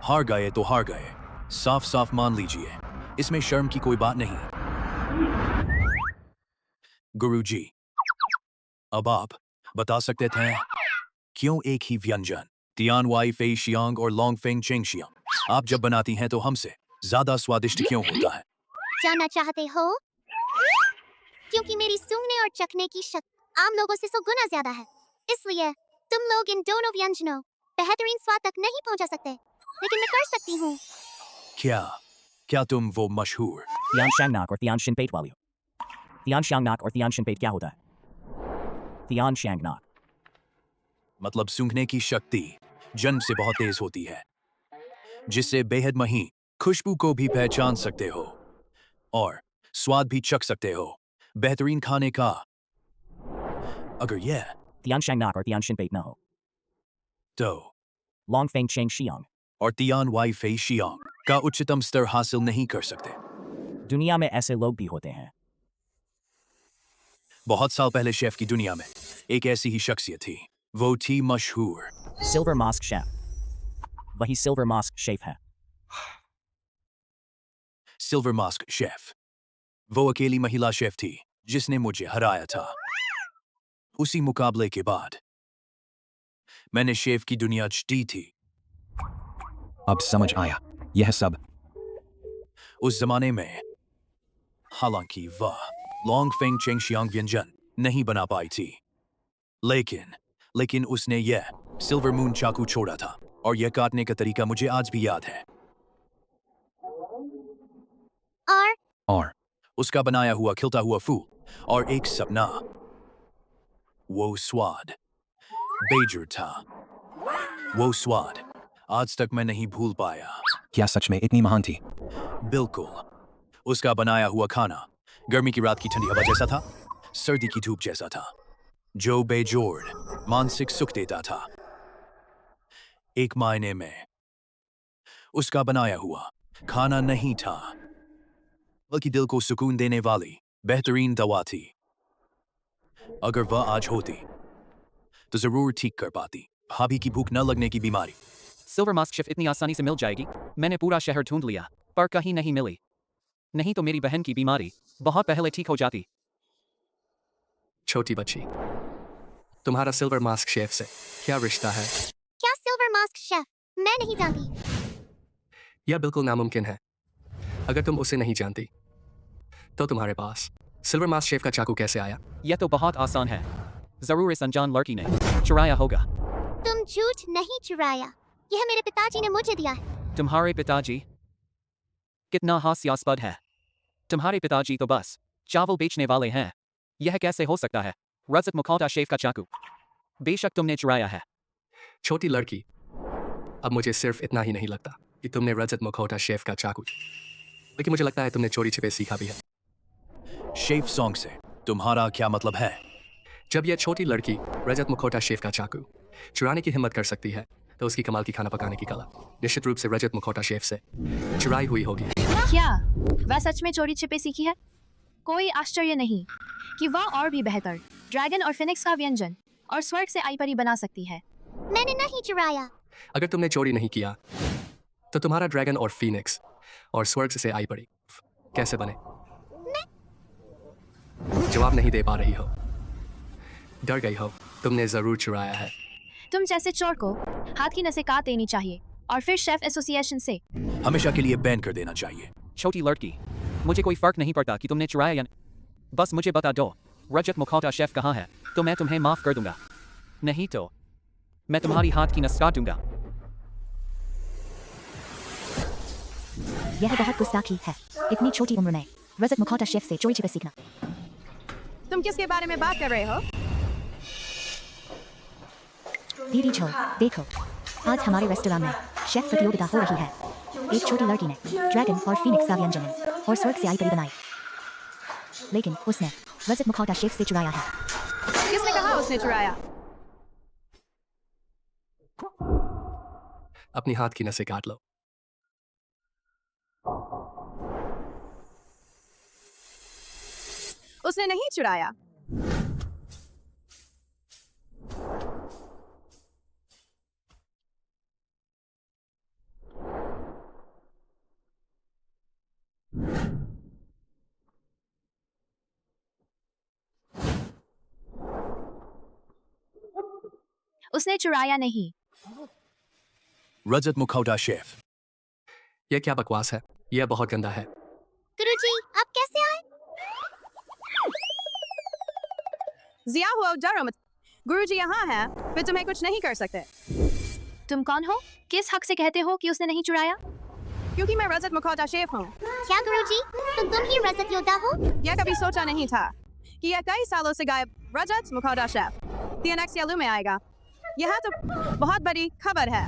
हार गए तो हार गए, साफ साफ मान लीजिए, इसमें शर्म की कोई बात नहीं। गुरुजी, अब आप बता सकते थे क्यों एक ही व्यंजन तियान वाई फे शियांग और लॉन्ग फेंग चेंग शियांग आप जब बनाती हैं तो हमसे ज्यादा स्वादिष्ट क्यों होता है? जानना चाहते हो? क्योंकि मेरी सूंघने और चखने की शक्ति आम लोगों से 100 गुना ज्यादा है। इसलिए तुम लोग इन दोनों व्यंजनों बेहतरीन स्वाद तक नहीं पहुंचा सकते, लेकिन मैं कर सकती हूँ। क्या तुम वो मशहूर Tian Shangnak और Tian Shinpeit वालियो? Tian Shangnak और Tian Shinpeit क्या होता है? Tian Shangnak. मतलब सूंघने की शक्ति जन्म से बहुत तेज होती है, जिससे बेहद महीन खुशबू को भी पहचान सकते हो और स्वाद भी चख सकते हो बेहतरीन खाने का। अगर यह Tian Shangnak और Tian Shinpeit न हो तो Long Feng Cheng Xiang और तियान वाई फे शियांग का उच्चतम स्तर हासिल नहीं कर सकते। दुनिया में ऐसे लोग भी होते हैं। बहुत साल पहले शेफ की दुनिया में एक ऐसी ही शख्सियत थी। वो थी मशहूर Silver Mask Chef. वही Silver Mask Chef है। Silver mask chef. वो अकेली महिला शेफ थी जिसने मुझे हराया था। उसी मुकाबले के बाद मैंने शेफ की दुनिया जीती थी। अब समझ आया, यह सब उस जमाने में हालांकि वह लॉन्ग फेंग चेंग शियांग व्यंजन नहीं बना पाई थी, लेकिन उसने यह सिल्वर मून चाकू छोड़ा था और यह काटने का तरीका मुझे आज भी याद है। और उसका बनाया हुआ खिलता हुआ फूल और एक सपना। वो स्वाद बेजोड़ था। वो स्वाद आज तक मैं नहीं भूल पाया। क्या सच में इतनी महान थी? बिल्कुल। उसका बनाया हुआ खाना गर्मी की रात की ठंडी हवा जैसा था, सर्दी की धूप जैसा था, जो बेजोड़ मानसिक सुख देता था। एक मायने में उसका बनाया हुआ खाना नहीं था, बल्कि दिल को सुकून देने वाली बेहतरीन दवा थी। अगर वह आज होती तो जरूर ठीक कर पाती भाभी की भूख न लगने की बीमारी। सिल्वर मास्क शेफ इतनी आसानी से मिल जाएगी? मैंने पूरा शहर ढूंढ लिया पर कहीं नहीं मिली। नहीं तो मेरी बहन की बीमारी बहुत पहले ठीक हो जाती। छोटी बच्ची, तुम्हारा सिल्वर मास्क शेफ से क्या रिश्ता है? क्या सिल्वर मास्क शेफ? मैं नहीं जानती। यह बिल्कुल नामुमकिन है। अगर तुम उसे नहीं जानती तो तुम्हारे पास सिल्वर मास्क शेफ का चाकू कैसे आया? यह तो बहुत आसान है, जरूर इस अनजान लड़की ने चुराया होगा। तुम झूठ नहीं चुराया, यह मेरे पिताजी ने मुझे दिया है। तुम्हारे पिताजी? कितना हास्यास्पद है। तुम्हारे पिताजी तो बस चावल बेचने वाले हैं। यह कैसे हो सकता है? रजत मुखौटा शेफ का चाकू बेशक तुमने चुराया है। छोटी लड़की, अब मुझे सिर्फ इतना ही नहीं लगता कि तुमने रजत मुखौटा शेफ का चाकू, लेकिन मुझे लगता है तुमने चोरी छिपे सीखा भी है। शेफ सॉन्ग से तुम्हारा क्या मतलब है? जब यह छोटी लड़की रजत मुखौटा शेफ का चाकू चुराने की हिम्मत कर सकती है तो उसकी कमाल की खाना पकाने की कला निश्चित रूप से रजत मुखौटा शेफ से चुराई हुई होगी। क्या वह सच में चोरी छिपे सीखी है? कोई आश्चर्य नहीं कि वह और भी बेहतर ड्रैगन और फिनिक्स का व्यंजन और स्वर्ग से आई परी बना सकती है। मैंने नहीं चुराया। अगर तुमने चोरी नहीं किया तो तुम्हारा ड्रैगन और फीनिक्स और स्वर्ग से आई परी कैसे बने? जवाब नहीं दे पा रही हो, डर गई हो। तुमने जरूर चुराया है। तुम जैसे चोर को हाथ की नसें काट देनी चाहिए और फिर शेफ एसोसिएशन से हमेशा के लिए बैन कर देना चाहिए। छोटी लड़की, मुझे कोई फर्क नहीं पड़ता कि तुमने चुराया या बस मुझे बता दो रजत मुखौटा शेफ कहाँ है तो मैं तुम्हें माफ कर दूंगा, नहीं तो मैं तुम्हारी हाथ की नस काट दूंगा। यह बहुत गुस्ताखी है, इतनी छोटी उम्र में रजत मुखौटा शेफ से चोरी छिपे सीखना। तुम किसके बारे में बात कर रहे हो? दीदी छो, देखो, आज हमारे रेस्टोरेंट में शेफ प्रतियोगिता हो रही है। एक छोटी लड़की ने ड्रैगन और फीनिक्स का व्यंजन और स्वर्ग से आई परी बनाई, लेकिन उसने रजत मुखौटा शेफ से चुराया है। किसने कहा उसने चुराया? अपनी हाथ की नसें काट लो। उसने नहीं चुराया। उसने चुराया नहीं। रजत मुखौटा शेफ। यह क्या बकवास है? यह बहुत गंदा है। गुरुजी, आप कैसे आए? जिया हुआ डरो मत। गुरुजी यहाँ है, वे तुम्हें कुछ नहीं कर सकते। तुम कौन हो? किस हक से कहते हो कि उसने नहीं चुराया? क्योंकि मैं रजत मुखौटा शेफ हूँ। क्या गुरुजी, तो तुम ही रजत योद्धा हो? यह कभी सोचा नहीं था कि यह कई सालों से गायब रजत मुखौटा शेफ TNX यालू में आएगा। यह तो बहुत बड़ी खबर है।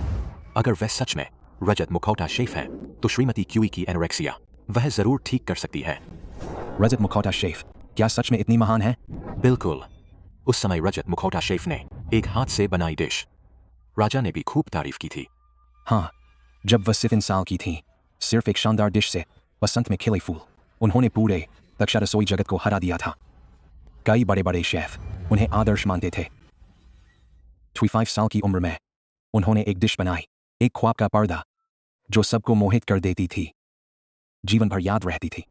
अगर वह सच में रजत मुखौटा शेफ है तो श्रीमती क्यूई की एनोरेक्सिया वह जरूर ठीक कर सकती है। रजत मुखौटा शेफ क्या सच में इतनी महान है? बिल्कुल। उस समय रजत मुखौटा शेफ ने एक हाथ से बनाई डिश राजा ने भी खूब तारीफ की थी। हाँ, जब वह सिर्फ इंसान की थी, सिर्फ एक शानदार डिश से बसंत में खिले फूल, उन्होंने पूरे दक्षा रसोई जगत को हरा दिया था। कई बड़े बड़े शेफ उन्हें आदर्श मानते थे। 25 साल की उम्र में उन्होंने एक डिश बनाई, एक ख्वाब का पर्दा जो सबको मोहित कर देती थी, जीवन भर याद रहती थी।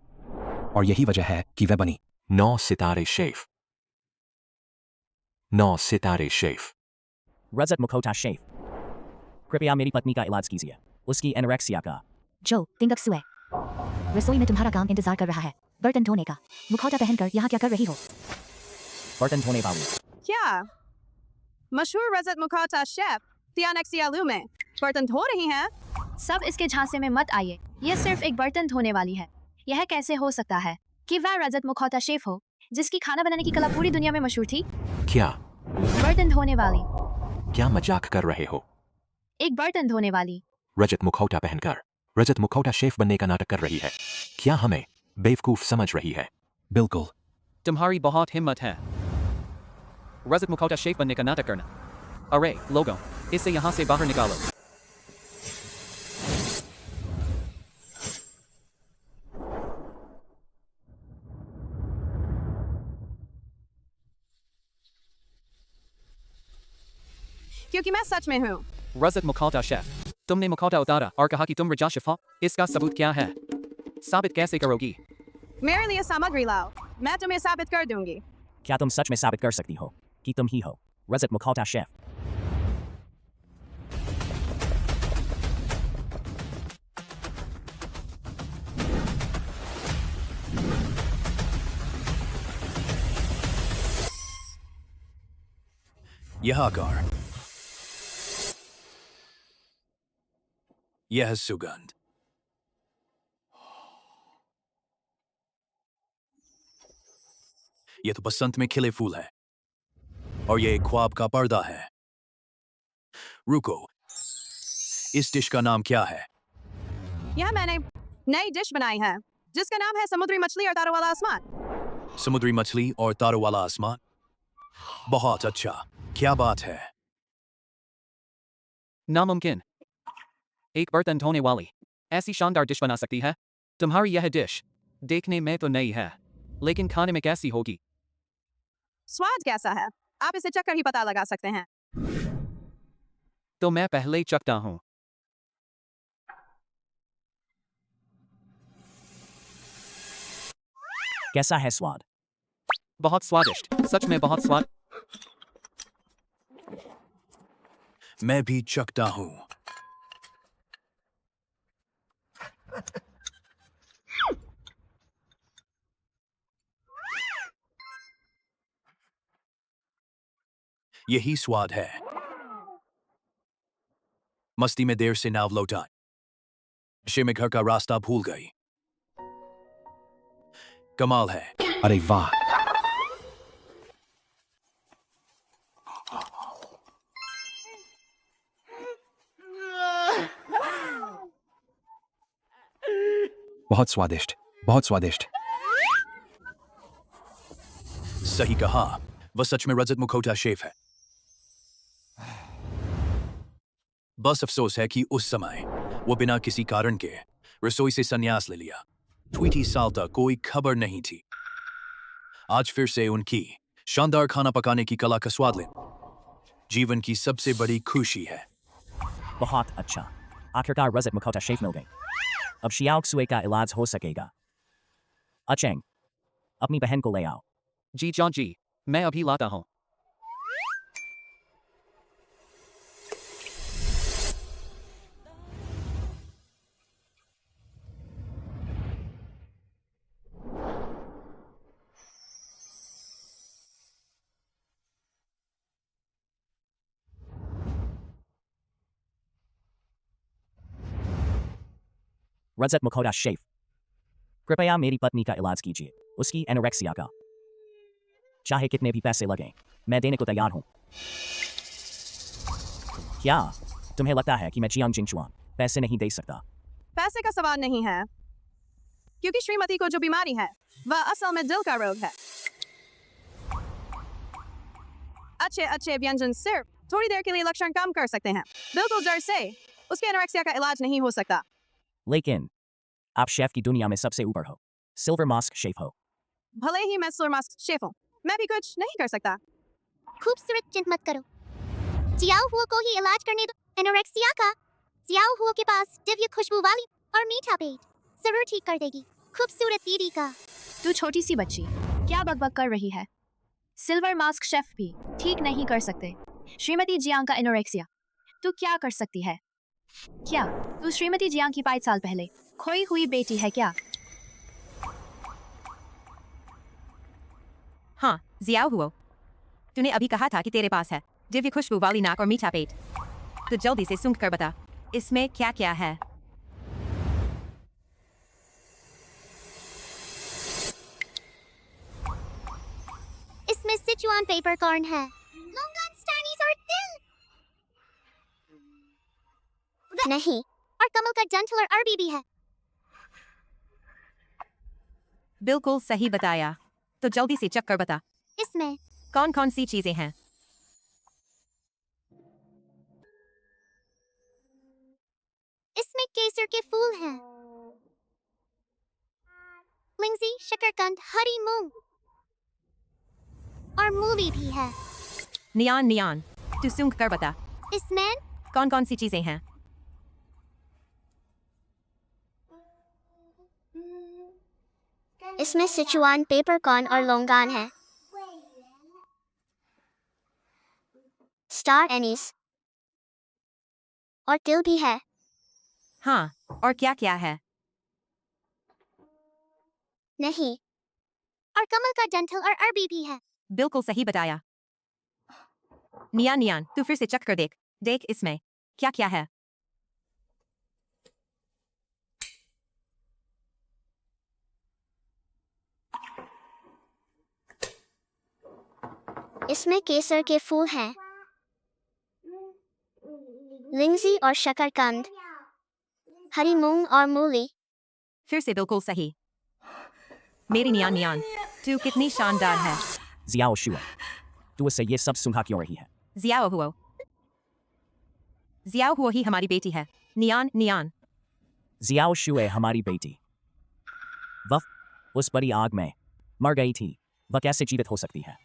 और यही वजह है कि वह बनी 9 सितारे शेफ। 9 सितारे शेफ। रजत मुखौटा शेफ, कृपया मेरी पत्नी का इलाज कीजिए, उसकी एनोरेक्सिया का। जो तिंगक सुए, रसोई में तुम्हारा काम इंतजार कर रहा है, बर्तन धोने का। मुखौटा पहनकर यहाँ क्या कर रही हो? बर्तन धोने वाली। क्या मशहूर रजत मुखौटा शेफ TNX यालू में बर्तन धो रही हैं? सब इसके झांसे में मत आइए। यह सिर्फ एक बर्तन धोने वाली है। यह कैसे हो सकता है कि वह रजत मुखौटा शेफ हो जिसकी खाना बनाने की कला पूरी दुनिया में मशहूर थी? क्या बर्तन धोने वाली। क्या मजाक कर रहे हो? एक बर्तन धोने वाली। रजत मुखौटा पहनकर रजत मुखौटा शेफ बनने का नाटक कर रही है। क्या हमें बेवकूफ समझ रही है? बिल्कुल। तुम्हारी बहुत हिम्मत है रजत मुखौटा शेफ बनने का नाटक करना। अरे लोगों, इसे यहाँ से बाहर निकालो। क्योंकि मैं सच में हूँ। रजत मुखौटा शेफ, तुमने मुखौटा उतारा और कहा कि तुम रजा शेफ हो। इसका सबूत क्या है? साबित कैसे करोगी? मेरे लिए सामग्री लाओ, मैं तुम्हें साबित कर दूंगी। क्या तुम सच में साबित कर सकती हो कि तुम ही हो रजत मुखौटा शेफ? यह आकार, यह सुगंध, यह तो बसंत में खिले फूल है और यह एक ख्वाब का पर्दा है। रुको, इस डिश का नाम क्या है? यह मैंने नई डिश बनाई है जिसका नाम है समुद्री मछली और तारों वाला आसमान। समुद्री मछली और तारों वाला आसमान। बहुत अच्छा, क्या बात है। नामुमकिन। एक बर्तन धोने वाली ऐसी शानदार डिश बना सकती है? तुम्हारी यह डिश देखने में तो नई है, लेकिन खाने में कैसी होगी? स्वाद कैसा है आप इसे चखकर ही पता लगा सकते हैं। तो मैं पहले ही चखता हूँ। कैसा है स्वाद? बहुत स्वादिष्ट, सच में बहुत स्वाद। मैं भी चखता हूँ। यही स्वाद है। मस्ती में देर से नाव लौटाई, नशे में घर का रास्ता भूल गई। कमाल है। अरे वाह! बहुत स्वादिष्ट, बहुत स्वादिष्ट। सही कहा, वह सच में रजत मुखौटा शेफ है। बस अफसोस है कि उस समय वो बिना किसी कारण के रसोई से संन्यास ले लिया। 20 साल तक कोई खबर नहीं थी। आज फिर से उनकी शानदार खाना पकाने की कला का स्वाद लें जीवन की सबसे बड़ी खुशी है। बहुत अच्छा, आखिरकार रजत मुखौटा शेफ मिल गई। अब शियाओ सुए का इलाज हो सकेगा। अचेंग, अपनी बहन को ले आओ। जी जॉन जी, मैं अभी लाता हूँ। रजत मुखौटा शेफ, कृपया मेरी पत्नी का इलाज कीजिए, उसकी एनोरेक्सिया का। चाहे कितने भी पैसे लगें, मैं देने को तैयार हूं। क्या तुम्हें लगता है कि मैं जियांग जिंगचुआन पैसे नहीं दे सकता? पैसे का सवाल नहीं है, क्योंकि श्रीमती को जो बीमारी है वह असल में दिल का रोग है। अच्छे अच्छे व्यंजन सिर्फ थोड़ी देर के लिए लक्षण कम कर सकते हैं, बिल्कुल जड़ से उसके एनोरेक्सिया का इलाज नहीं हो सकता। लेकिन आप शेफ की दुनिया में सबसे ऊपर हो, सिल्वर मास्क शेफ हो। भले ही मैं सिल्वर मास्क शेफ हूँ, मैं भी कुछ नहीं कर सकता। खूबसूरत चिंता मत करो, जियाओ हुओ को ही इलाज करने दो एनोरेक्सिया का। जियाओ हुओ के पास दिव्य खुशबू वाली और मीठा पेट जरूर ठीक कर देगी खूबसूरत दीदी का। तू छोटी सी बच्ची क्या बकबक कर रही है? सिल्वर मास्क शेफ भी ठीक नहीं कर सकते श्रीमती जियांग का एनोरेक्सिया। तू क्या कर सकती है? क्या तू श्रीमती जियांग की 5 साल पहले खोई हुई बेटी है क्या? हाँ, जियाओ हुओ, तूने अभी कहा था कि तेरे पास है दिव्य खुशबू वाली नाक और मीठा पेट, तो जल्दी से सूंघ कर बता, इसमें क्या क्या है? इसमें सिचुआन पेपर कॉर्न है, लोंगान स्टार्नीज और तिल नहीं, और कमल का डंठल और अरबी भी है। बिल्कुल सही बताया, तो जल्दी से चख कर बता, इसमें कौन कौन सी चीजें हैं? इसमें केसर के फूल हैं, लिंगजी, शकरकंद, हरी मूंग और मूली भी है। नियान नियान, तू सूंघ कर बता, इसमें कौन कौन सी चीजें हैं? इसमें सिचुआन पेपर कॉर्न और लोंगान है, स्टार एनीस और तिल भी है। हाँ, और क्या क्या है? नहीं, और कमल का डंठल और अरबी भी है। बिल्कुल सही बताया। नियान नियान, तू फिर से चख कर देख, देख इसमें क्या क्या है? इसमें केसर के फूल हैं, लिंगजी और शकरकंद, हरी मूंग और मूली। फिर से बिल्कुल सही। मेरी नियान नियान, तू कितनी शानदार है। जियाओ शुआ, तू उससे ये सब सूंघा क्यों रही है? जियाओ हुओ, जियाओ हुओ ही हमारी बेटी है। नियान नियान, जियाओ शुए हमारी बेटी, वह उस बड़ी आग में मर गई थी, वह कैसे जीवित हो सकती है?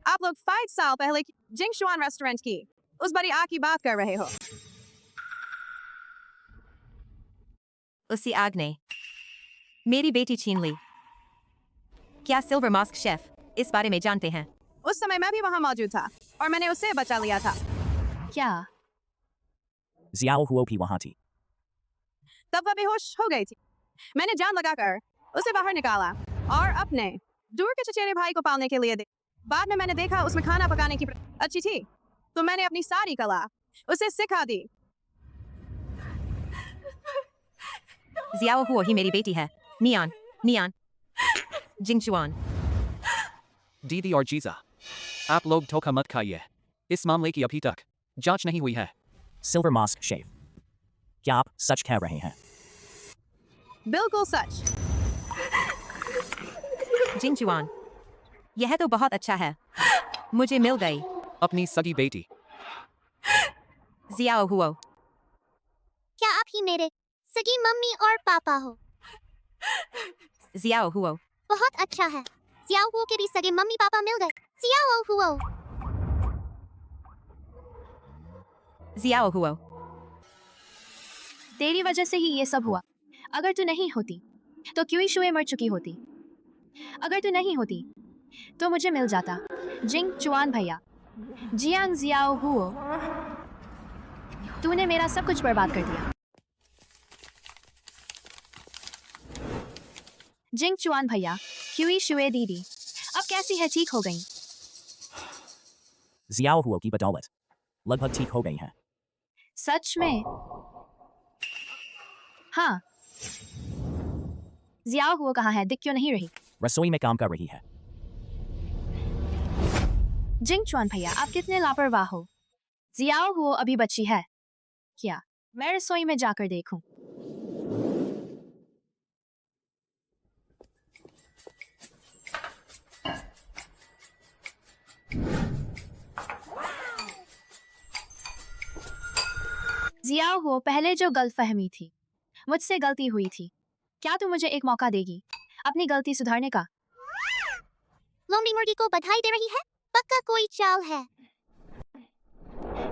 आप लोग 5 साल पहले जिंगशुआन रेस्टोरेंट की उस बड़ी आग की बात कर रहे हो। उसी आग ने मेरी बेटी छीन ली। क्या सिल्वर मास्क शेफ इस बारे में जानते हैं? उस समय मैं भी वहां मौजूद था और मैंने उसे बचा लिया था। क्या जियाओ हुओ भी वहां थी? तब वह बेहोश हो गई थी। मैंने जान लगाकर उसे बाहर निकाला और अपने दूर के चचेरे भाई को पालने के लिए दे। बाद में मैंने देखा उसमें खाना पकाने की अच्छी थी, तो मैंने अपनी सारी कला उसे सिखा दी। जियाओ हुओ ही मेरी बेटी है। नियान नियान, जिंगचुआन। दीदी और जीजा, आप लोग धोखा मत खाइए, इस मामले की अभी तक जांच नहीं हुई है। सिल्वर मास्क शेफ, क्या आप सच कह रहे हैं? बिल्कुल सच। जिंगचुआन, यह तो बहुत अच्छा है, मुझे मिल गई अपनी सगी बेटी। जियाओ हुओ, क्या आप ही मेरे सगी मम्मी और पापा हो? जियाओ हुओ, बहुत अच्छा है, जियाओ हुओ के भी सगे मम्मी पापा मिल गए। जियाओ हुओ, जियाओ हुओ। तेरी वजह से ही ये सब हुआ। अगर तू नहीं होती तो क्यूई शुए मर चुकी होती। अगर तू नहीं होती तो मुझे मिल जाता जिंग चुआन भैया। जियांग जियाओ हुओ, तूने मेरा सब कुछ बर्बाद कर दिया। जिंग चुआन भैया, क्यूई शुए दीदी अब कैसी है? ठीक हो गई? जियाओ हुओ की बदौलत लगभग ठीक हो गई है। सच में? हाँ। जियाओ हुआ कहाँ है? दिख क्यों नहीं रही? रसोई में काम कर रही है। जिंग चुआन भैया, आप कितने लापरवाह हो। जियाओ हुआ अभी बची है क्या? मैं रसोई में जाकर देखूं। जियाओ हुआ, पहले जो गलतफहमी थी, मुझसे गलती हुई थी। क्या तू मुझे एक मौका देगी अपनी गलती सुधारने का? लोमड़ी मुर्गी को बधाई दे रही है? पक्का कोई चाल है।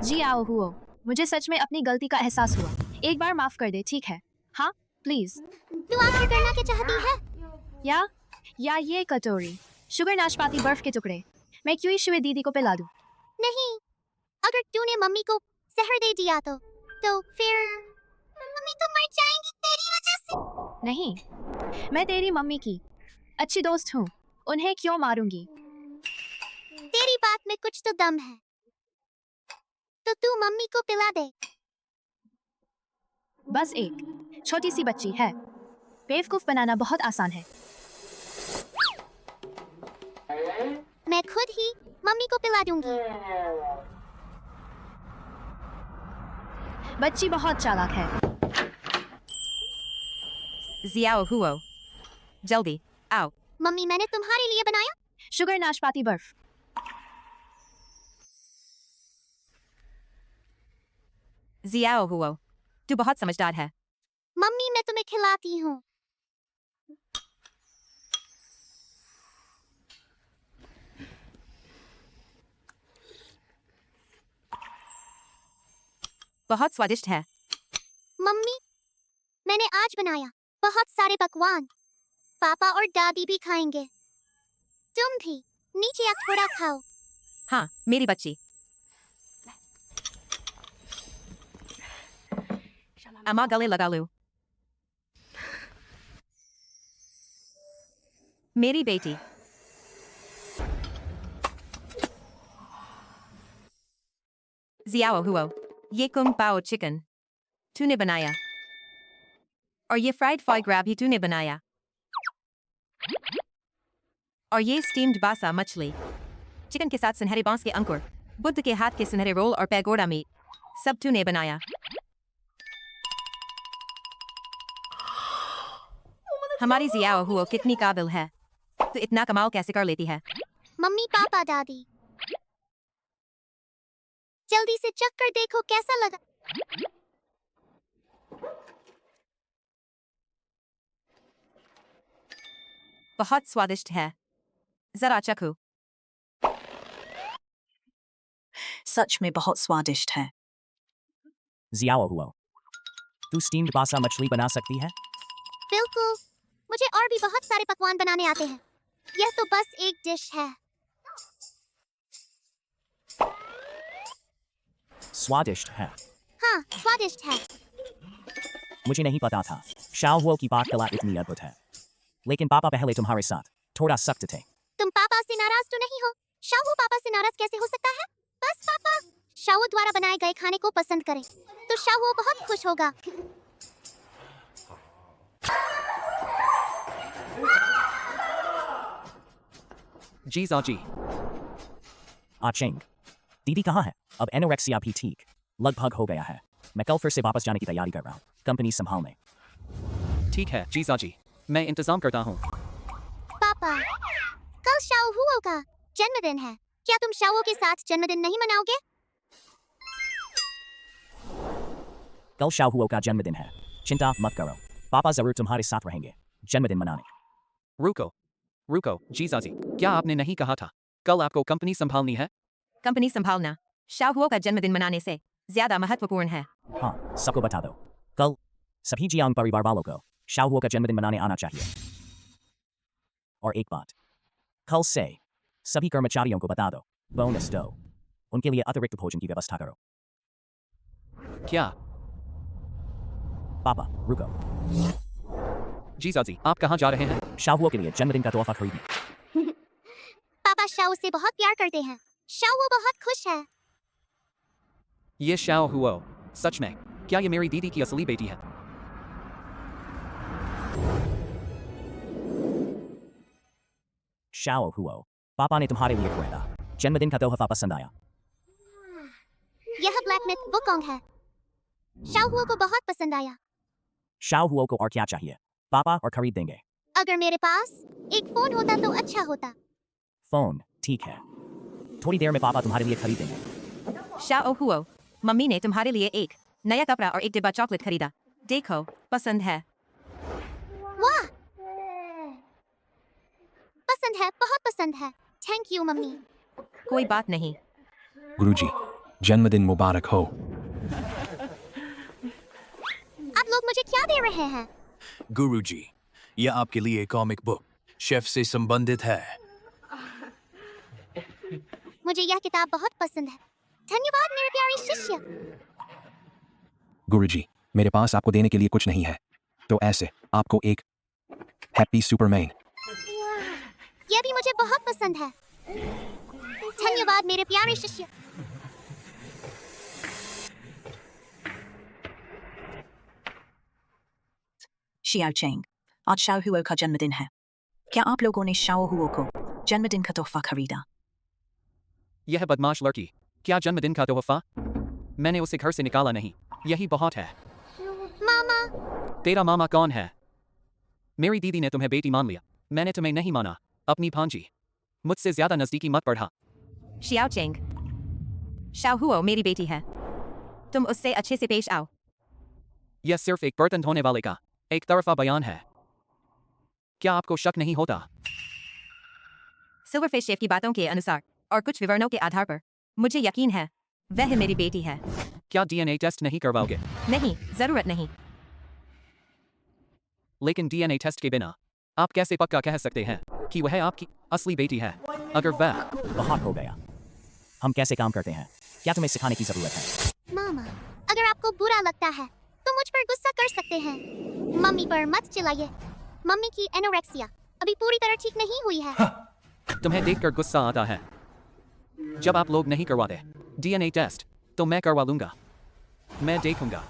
जियाओ हुआ, मुझे सच में अपनी गलती का एहसास हुआ। एक बार माफ कर दे, ठीक है? हाँ, प्लीज। तू आखिर करना क्या चाहती है? या ये कटोरी शुगर नाशपाती बर्फ के टुकड़े मैं क्यों शुए दीदी को पिला दूं? नहीं, अगर तूने मम्मी को जहर दे दिया तो फिर मम्मी तो मर जाएंगी तेरी वजह से। नहीं, मैं तेरी मम्मी की अच्छी दोस्त हूँ, उन्हें क्यों मारूंगी? तेरी बात में कुछ तो दम है, तो तू मम्मी को पिला दे। बस एक छोटी सी बच्ची है, बेवकूफ बनाना बहुत आसान है। मैं खुद ही मम्मी को पिला दूंगी। बच्ची बहुत चालाक है। जियाओ हुओ, जल्दी आओ। मम्मी, मैंने तुम्हारे लिए बनाया शुगर नाशपाती बर्फ। जियाओ हुओ, तू बहुत समझदार है। मम्मी, मैं तुम्हें खिलाती हूँ। बहुत स्वादिष्ट है। मम्मी, मैंने आज बनाया बहुत सारे पकवान। पापा और दादी भी खाएंगे। तुम भी नीचे आ, थोड़ा खाओ। हाँ, मेरी बच्ची। अम्मा गले लगा लो। मेरी बेटी। जियाओ हुओ, ये कुंग पाओ चिकन तूने बनाया, और ये फ्राइड फॉय ग्रैब ही तूने बनाया, और ये स्टीम्ड बासा मछली चिकन के साथ सुनहरे बांस के अंकुर, बुद्ध के हाथ के सुनहरे रोल और पैगोडा मीट सब तूने बनाया। हमारी जियाओ हुओ कितनी काबिल है, तो इतना कमाल कैसे कर लेती है? मम्मी, पापा, दादी, जल्दी से चख कर देखो कैसा लगा। बहुत स्वादिष्ट है, जरा चखो। सच में बहुत स्वादिष्ट है। जियाओ हुआ, तू स्टीम्ड बासा मछली बना सकती है? बिल्कुल, मुझे और भी बहुत सारे पकवान बनाने आते हैं। यह तो बस एक डिश है। स्वादिष्ट है। हाँ, स्वादिष्ट है। मुझे नहीं पता था शाओ हुओ की बात कला इतनी अद्भुत है, लेकिन पापा पहले तुम्हारे साथ थोड़ा सख्त थे। तुम पापा से नाराज तो नहीं हो? शाओ पापा से नाराज कैसे हो सकता है? बस पापा शाओ द्वारा बनाए गए खाने को पसंद करें तो शाओ बहुत खुश होगा। जी जाजी। आचेंग, दीदी कहाँ है? अब एनोरेक्सिया भी ठीक लगभग हो गया है। मैं कल फिर से वापस जाने की तैयारी कर रहा हूँ, कंपनी संभालने। ठीक है जी जाजी, मैं इंतजाम करता हूँ। पापा, कल शाओ हुओ का जन्मदिन है, क्या तुम शाओ के साथ जन्मदिन नहीं मनाओगे? कल शाओ हुओ का जन्मदिन है, चिंता मत करो, पापा जरूर तुम्हारे साथ रहेंगे जन्मदिन मनाने। रुको जी जाजी, क्या आपने नहीं कहा था कल आपको कंपनी संभालनी है? कंपनी संभालना शाओ हुओ का जन्मदिन मनाने से ज्यादा महत्वपूर्ण है। हाँ, सबको बता दो, कल सभी जियांग परिवार वालों को शाओ हुओ का जन्मदिन मनाने आना चाहिए। और एक बात, कल से सभी कर्मचारियों को बता दो, बोनस दो, उनके लिए अतिरिक्त भोजन की व्यवस्था करो। क्या? पापा रुको। जी जाजी, आप कहाँ जा रहे हैं? शाओ हुओ के लिए जन्मदिन का तोहफा खरीदने। पापा शाओ से बहुत प्यार करते हैं, शाओ बहुत खुश है। ये शाओ हुओ, सच में क्या ये मेरी दीदी की असली बेटी है? शाओ हुओ, पापा ने तुम्हारे लिए खोया था। जन्मदिन का तोहफा पसंद आया। यह ब्लैक मिथ वुकोंग है। शाओहुओ को बहुत पसंद आया। शाओ हुओ को और क्या चाहिए? पापा और खरीद देंगे। अगर मेरे पास एक फोन होता तो अच्छा होता। फोन, ठीक है। थोड़ी देर में पापा तुम्हारे लिए खरीद देंगे। शाओ हुओ, मम्मी ने तुम्हारे लिए एक नया कपड़ा और एक डिब्बा चॉकलेट खरीदा। देखो, पसंद है। वाह, पसंद है, बहुत पसंद है। Thank you mummy. कोई बात नहीं। गुरुजी, जन्मदिन मुबारक हो। आप लोग मुझे क्या दे रहे हैं? गुरुजी, यह आपके लिए कॉमिक बुक शेफ से संबंधित है। मुझे यह किताब बहुत पसंद है। धन्यवाद मेरे प्यारे शिष्य। गुरुजी, मेरे पास आपको देने के लिए कुछ नहीं है, तो ऐसे आपको एक हैप्पी सुपरमैन। यह भी मुझे बहुत पसंद है। धन्यवाद मेरे प्यारे शिष्य। शियाओ चेंग, आज शाओ हुओ का जन्मदिन है। क्या आप लोगों ने शाओ हुओ को जन्मदिन का तोहफा खरीदा? यह बदमाश लड़की, क्या जन्मदिन का तोहफा? मैंने उसे घर से निकाला नहीं, यही बहुत है। मामा, तेरा मामा कौन है? मेरी दीदी ने तुम्हें बेटी मान लिया, मैंने तुम्हें नहीं माना। अपनी भांजी, मुझसे ज्यादा नजदीकी मत बढ़ा। शियाओ चेंग, शाओ हुओ मेरी बेटी है। तुम उससे अच्छे से पेश आओ। यह सिर्फ एक बर्तन धोने वाले का एक तरफा बयान है। क्या आपको शक नहीं होता? सिल्वरफिश शेफ की बातों के अनुसार और कुछ विवरणों के आधार पर मुझे यकीन है वह मेरी बेटी है। क्या डीएनए टेस्ट नहीं करवाओगे? नहीं, जरूरत नहीं। लेकिन डीएनए टेस्ट के बिना आप कैसे पक्का कह सकते हैं कि वह आपकी असली बेटी है? अगर वह बहुत हो गया। हम कैसे काम करते हैं? क्या तुम्हें सिखाने की जरूरत है? मामा, अगर आपको बुरा लगता है तो मुझ पर गुस्सा कर सकते हैं। मम्मी पर मत चिल्लाइए। मम्मी की एनोरेक्सिया अभी पूरी तरह ठीक नहीं हुई है। तुम्हें देखकर गुस्सा आता है। जब आप लोग नहीं करवाते डीएनए टेस्ट तो मैं करवा लूंगा। मैं देखूंगा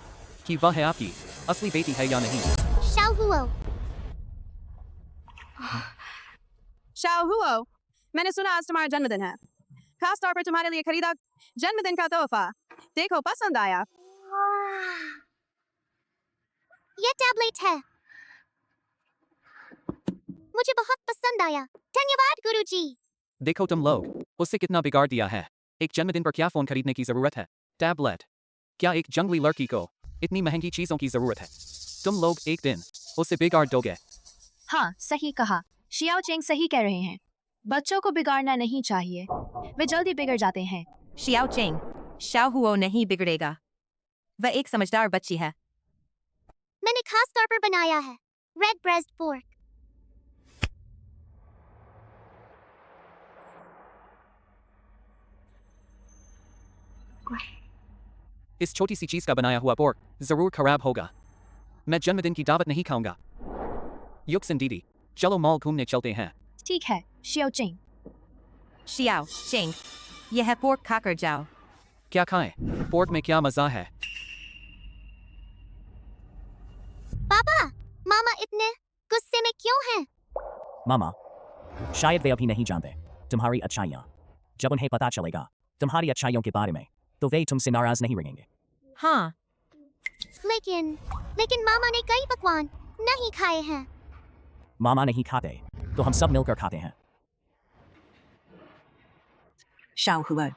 कि वह है आपकी असली बेटी है या नहीं। शाओ हुओ, शाओ हुओ, मैंने सुना आज तुम्हारा जन्मदिन है। खास तौर पर तुम्हारे लिए खरीदा जन्मदिन का तोहफा। देखो, पसंद आया। यह टैबलेट है। मुझे बहुत पसंद आया। धन्यवाद गुरुजी। देखो तुम लोग, उससे कितना बिगाड़ दिया है। एक जन्मदिन पर क्या फोन खरीदने की जरूरत है? टैबलेट? क्या एक जंगली लड़की को इतनी महंगी चीजों की जरूरत है? तुम लोग एक दिन उसे बिगाड़ दोगे। हाँ, सही कहा। शियाओ चेंग सही कह रहे हैं। बच्चों को बिगाड़ना नहीं चाहिए, वे जल्दी बिगड़ जाते हैं। शियाओ चेंग, शाओ हुओ नहीं बिगड़ेगा। वह एक समझदार बच्ची है। मैंने खास तौर पर बनाया है रेड ब्रेस्ट पोर्क। इस छोटी सी चीज का बनाया हुआ पोर्क जरूर खराब होगा। मैं जन्मदिन की दावत नहीं खाऊंगा। युक्सन दीदी, चलो मॉल घूमने चलते हैं। ठीक है, शियाओ चेंग। शियाओ चेंग, यह पोर्क खाकर जाओ। क्या खाएं? पोर्क में क्या मजा है? पापा, मामा इतने गुस्से में क्यों हैं? मामा, शायद वे अभी नहीं जानते तुम्हारी अच्छाइयाँ। जब उन्हें पता चलेगा तुम्हारी अच्छाइयों के बारे में तो वे तुमसे नाराज नहीं रहेंगे। हाँ, लेकिन मामा ने कई पकवान नहीं खाए हैं। मामा नहीं खाते तो हम सब मिलकर खाते हैं। शाओ हुओ,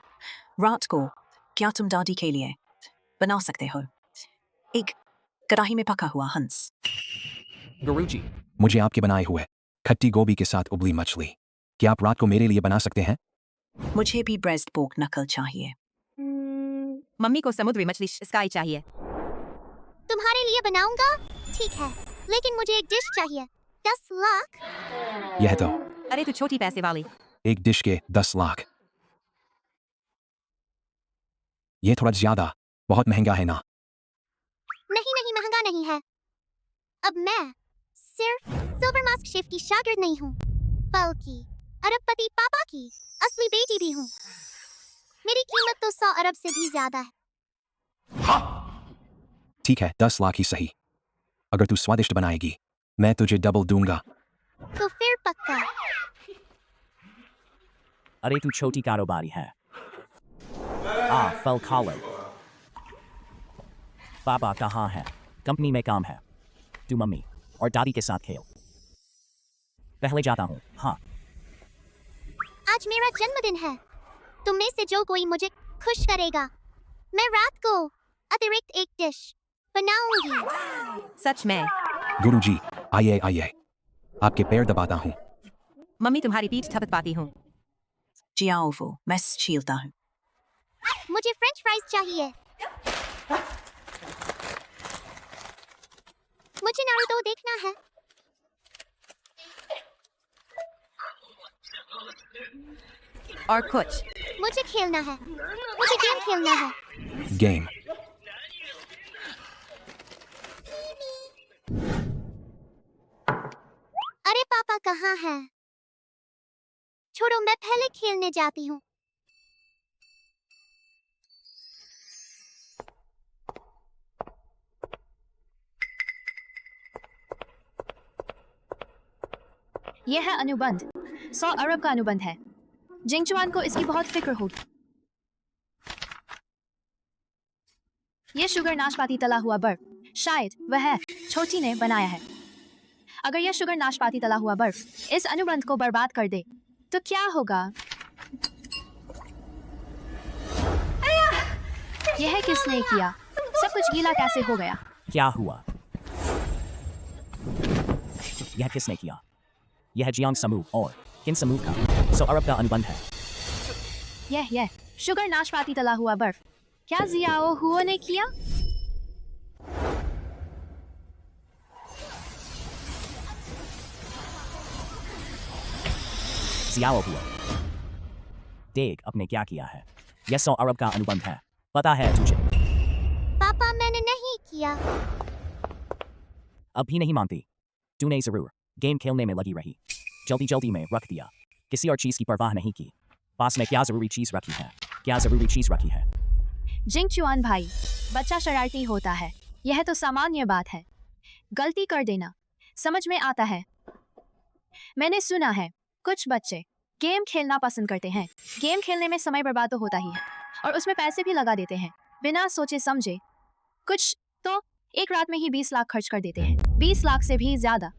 रात को क्या तुम दादी के लिए बना सकते हो एक कढ़ाई में पका हुआ हंस? गुरुजी, मुझे आपके बनाए हुए खट्टी गोभी के साथ उबली मछली क्या आप रात को मेरे लिए बना सकते हैं? मुझे भी ब्रेस्ट पोर्क नकल चाहिए। मम्मी को समुद्री मछली स्काई चाहिए। तुम्हारे लिए बनाऊंगा, ठीक है, लेकिन मुझे एक डिश चाहिए। 10 लाख? यह तो अरे तू छोटी पैसे वाली। एक डिश के 10 लाख। यह थोड़ा ज्यादा बहुत महंगा है ना? नहीं, महंगा नहीं है। अब मैं सिर्फ सिल्वर मास्क शेफ की शागिर्द नहीं हूँ, बल्कि अरबपति पापा की असली बेटी भी हूँ। मेरी कीमत तो 100 अरब से भी ज्यादा है। ठीक है, 10 लाख ही सही। अगर तू स्वादिष्ट बनाएगी मैं तुझे डबल दूंगा। तो फिर पक्का। अरे तू छोटी कारोबारी है। फल खा लो। पापा कहाँ है? कंपनी में काम है। तू मम्मी और दादी के साथ खेल। पहले जाता हूँ। हाँ। आज मेरा जन्मदिन है। तुम में से जो कोई मुझे खुश करेगा, मैं रात को अतिरिक्त एक डिश बनाऊंगी। सच में? गुरुजी, आइए आइए। आपके पैर दबाता हूँ। मम्मी तुम्हारी पीठ थपथपाती हूँ। जियाओ वो, मैं छीलता हूँ। मुझे फ्रेंच फ्राइज चाहिए। मुझे नारुतो देखना है। और कुछ? मुझे खेलना है। मुझे गेम खेलना है। गेम। अरे पापा कहाँ हैं? छोड़ो, मैं पहले खेलने जाती हूँ। यह है अनुबंध। 100 अरब का अनुबंध है। जिंगचुआन को इसकी बहुत फिक्र होगी। यह शुगर नाशपाती तला हुआ बर्फ शायद वह छोटी ने बनाया है। अगर यह शुगर नाशपाती तला हुआ बर्फ इस अनुबंध को बर्बाद कर दे तो क्या होगा? यह किसने किया? सब कुछ गीला कैसे हो गया? क्या हुआ? यह किसने किया? यह जियांग समूह और किन समूह का 100 अरब का अनुबंध है। यह शुगर नाशपाती तला हुआ बर्फ क्या जियाओ हुओ ने किया? जियाओ हुआ। देख अपने क्या किया है। यह 100 अरब का अनुबंध है। पता है तुझे? पापा मैंने नहीं किया। अब भी नहीं मानती? तूने जरूर गेम खेलने में लगी रही। जल्दी जल्दी में रख दिया। किसी और चीज की परवाह नहीं की। पास में क्या जरूरी चीज रखी है? क्या जरूरी चीज रखी है? जिंगचुआन भाई, बच्चा शरारती होता है। यह तो सामान्य बात है। गलती कर देना समझ में आता है। मैंने सुना है कुछ बच्चे गेम खेलना पसंद करते हैं। गेम खेलने में समय बर्बाद तो होता ही है और उसमें पैसे भी लगा देते हैं बिना सोचे समझे। कुछ तो एक रात में ही 20 लाख खर्च कर देते हैं। 20 लाख से भी ज्यादा,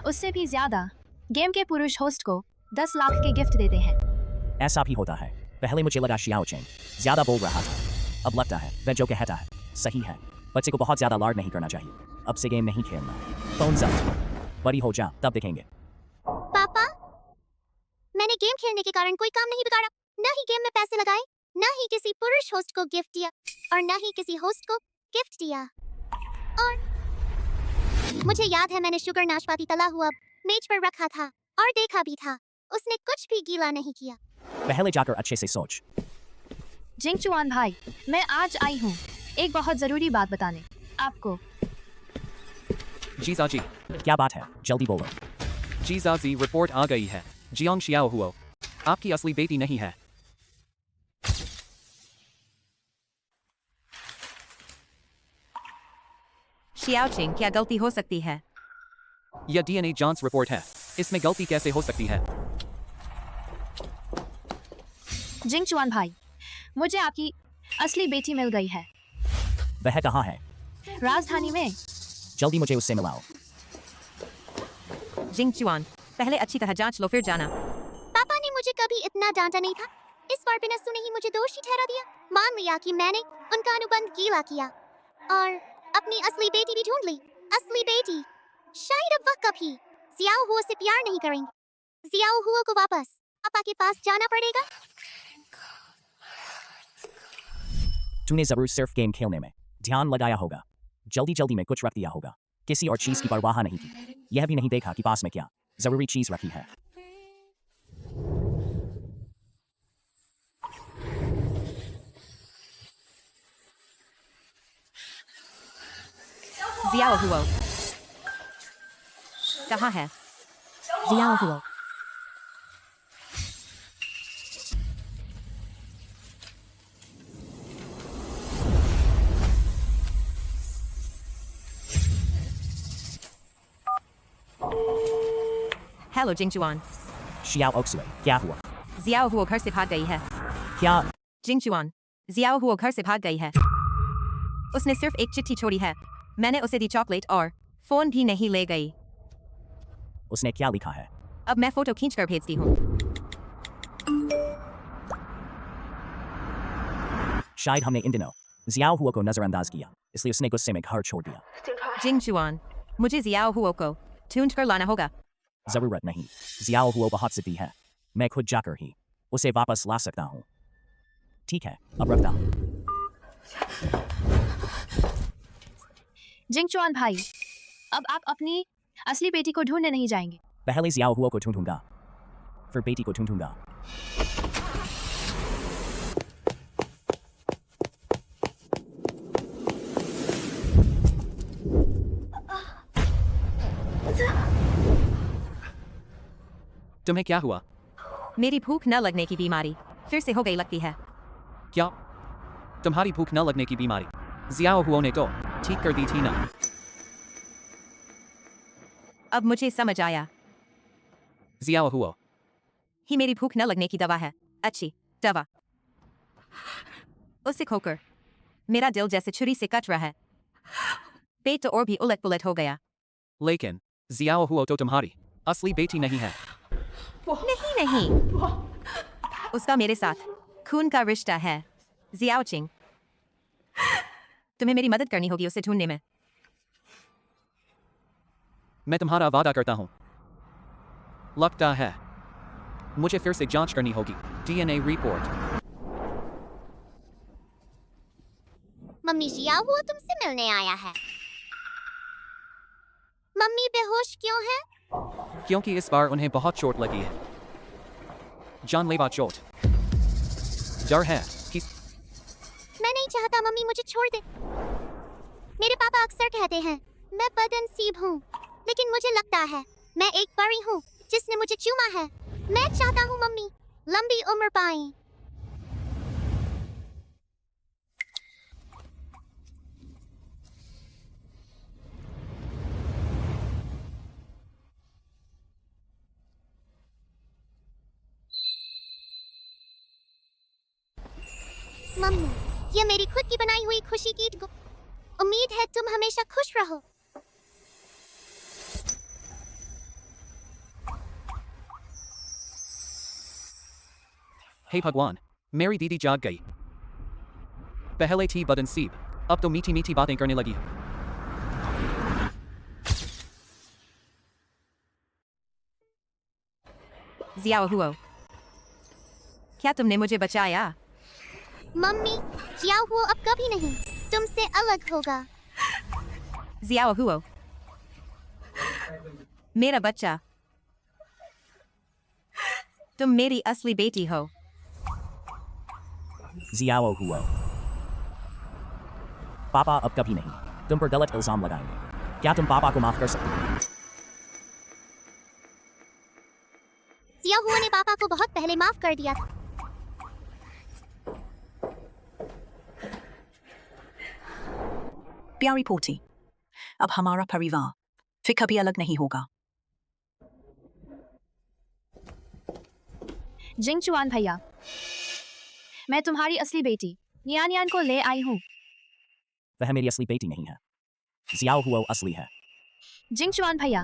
उससे भी ज्यादा। गेम के पुरुष होस्ट को 10 लाख के गिफ्ट देते हैं। ऐसा भी होता है। पहले मुझे लगा शियाओ चेंग ज्यादा बोल रहा था। अब लगता है वह जो कहता है सही है। बच्चे को बहुत ज्यादा लाड नहीं करना चाहिए। अब से गेम नहीं खेलना। फोन जब्त। बड़ी हो जा तब देखेंगे। पापा, मैंने गेम खेलने के कारण कोई काम नहीं बिगाड़ा। न ही गेम में पैसे लगाए, न ही किसी पुरुष होस्ट को गिफ्ट दिया और न ही किसी होस्ट को गिफ्ट दिया। और मुझे याद है मैंने शुगर नाशपाती तला हुआ मेज पर रखा था और देखा भी था। उसने कुछ भी गीला नहीं किया। पहले जाकर अच्छे से सोच। जिंगचुआन भाई, मैं आज आई हूँ एक बहुत जरूरी बात बताने आपको। जीजाजी, क्या बात है? जल्दी बोलो। जीजाजी रिपोर्ट आ गई है। जियांग शियाओ हुओ आपकी असली बेटी नहीं है। शियाओचिंग, क्या गलती हो सकती है? यह डीएनए जांच रिपोर्ट है। इसमें गलती कैसे हो सकती है? जिंगचुआन भाई, मुझे आपकी असली बेटी मिल गई है। वह कहाँ है? राजधानी में। जल्दी मुझे उससे मिलाओ। जिंगचुआन, पहले अच्छी तरह जांच लो फिर जाना। पापा ने मुझे कभी इतना डांटा नहीं था। इस बार बिना सुने ही मुझे दोषी ठहरा दिया। मान लिया कि मैंने उनका अनुबंध गीला किया और अपनी असली बेटी भी ढूंढ ली। असली बेटी शायद अब वह कभी जियाओ हुओ से प्यार नहीं करेंगे। जियाओ हुओ को वापस पापा के पास जाना पड़ेगा। तूने जरूर सिर्फ गेम खेलने में ध्यान लगाया होगा। जल्दी जल्दी में कुछ रख दिया होगा। किसी और चीज की परवाह नहीं की। यह भी नहीं देखा कि पास में क्या जरूरी चीज रखी है। जियाओ हुओ कहाँ है? जियाओ हुओ। हेलो जिंगचुआन। शियाओ ओक्सुए, क्या हुआ? जियाओ हुओ घर से भाग गई है। क्या? जिंगचुआन, जियाओ हुओ घर से भाग गई है। उसने सिर्फ एक चिट्ठी छोड़ी है। मैंने उसे दी चॉकलेट और फोन भी नहीं ले गई। उसने क्या लिखा है? अब मैं फोटो खींचकर भेजती हूँ। शायद हमने इन दिनों जियाओ हुओ को नजरअंदाज किया, इसलिए उसने गुस्से में घर छोड़ दिया। जिंगचुआन, मुझे जियाओ हुओ को ढूंढ कर लाना होगा। जरूरत नहीं, जियाओ हुओ बहुत जिद्दी है। मैं खुद जाकर ही उसे वापस ला सकता हूँ। ठीक है, अब रखता हूँ। जिंगचुआन भाई, अब आप अपनी असली बेटी को ढूंढने नहीं जाएंगे। पहले जियाओ हुओ को ढूंढूंगा, फिर बेटी को ढूंढूंगा। तुम्हें क्या हुआ? मेरी भूख न लगने की बीमारी फिर से हो गई लगती है। क्या? तुम्हारी भूख न लगने की बीमारी जियाओ हुओ ने तो ठीक कर दी थी ना? अब मुझे समझ आया। जियाओ हुओ ही मेरी भूख न लगने की दवा है। अच्छी दवा। उसे खोकर मेरा दिल जैसे छुरी से कट रहा है। पेट तो और भी उलट पुलट हो गया। लेकिन जियाओ हुओ तो तुम्हारी असली बेटी नहीं है। नहीं, उसका मेरे साथ खून का रिश्ता है। जियाओ चिंग, तुम्हें मेरी मदद करनी होगी उसे ढूंढने में। मैं तुम्हारा वादा करता हूँ। लगता है मुझे फिर से जांच करनी होगी। DNA report. मम्मी जियाओ हुओ तुमसे मिलने आया है। मम्मी बेहोश क्यों है? क्योंकि इस बार उन्हें बहुत चोट लगी है। जानलेवा चोट। डर है कि मैं नहीं चाहता मम्मी मुझे छोड़ दे। मेरे पापा अक्सर कहते हैं मैं बदनसीब हूँ, लेकिन मुझे लगता है मैं एक परी हूँ जिसने मुझे चूमा है। मैं चाहता हूँ मम्मी लंबी उम्र पाएं। मम्मी, ये मेरी खुद की बनाई हुई खुशी की उम्मीद है तुम हमेशा खुश रहो। हे भगवान, मेरी दीदी जाग गई। पहले थी बदनसीब, अब तो मीठी मीठी बातें करने लगी है। जियाओ हुओ, क्या तुमने मुझे बचाया? मम्मी, जियाओ हुओ अब कभी नहीं तुमसे अलग होगा। जियाओ हुओ, मेरा बच्चा, तुम मेरी असली बेटी हो। जियाओ हुओ, पापा अब कभी नहीं तुम पर गलत इल्जाम लगाएंगे। क्या तुम पापा को माफ कर सकते हो? जियाओ हुओ ने पापा को बहुत पहले माफ कर दिया था। प्यारी पोती, अब हमारा परिवार फिर कभी अलग नहीं होगा। जिंगचुआन भैया, मैं तुम्हारी असली बेटी नियान यान को ले आई हूँ। वह मेरी असली बेटी नहीं है। जियाओ हुओ असली है। जिंगचुआन भैया,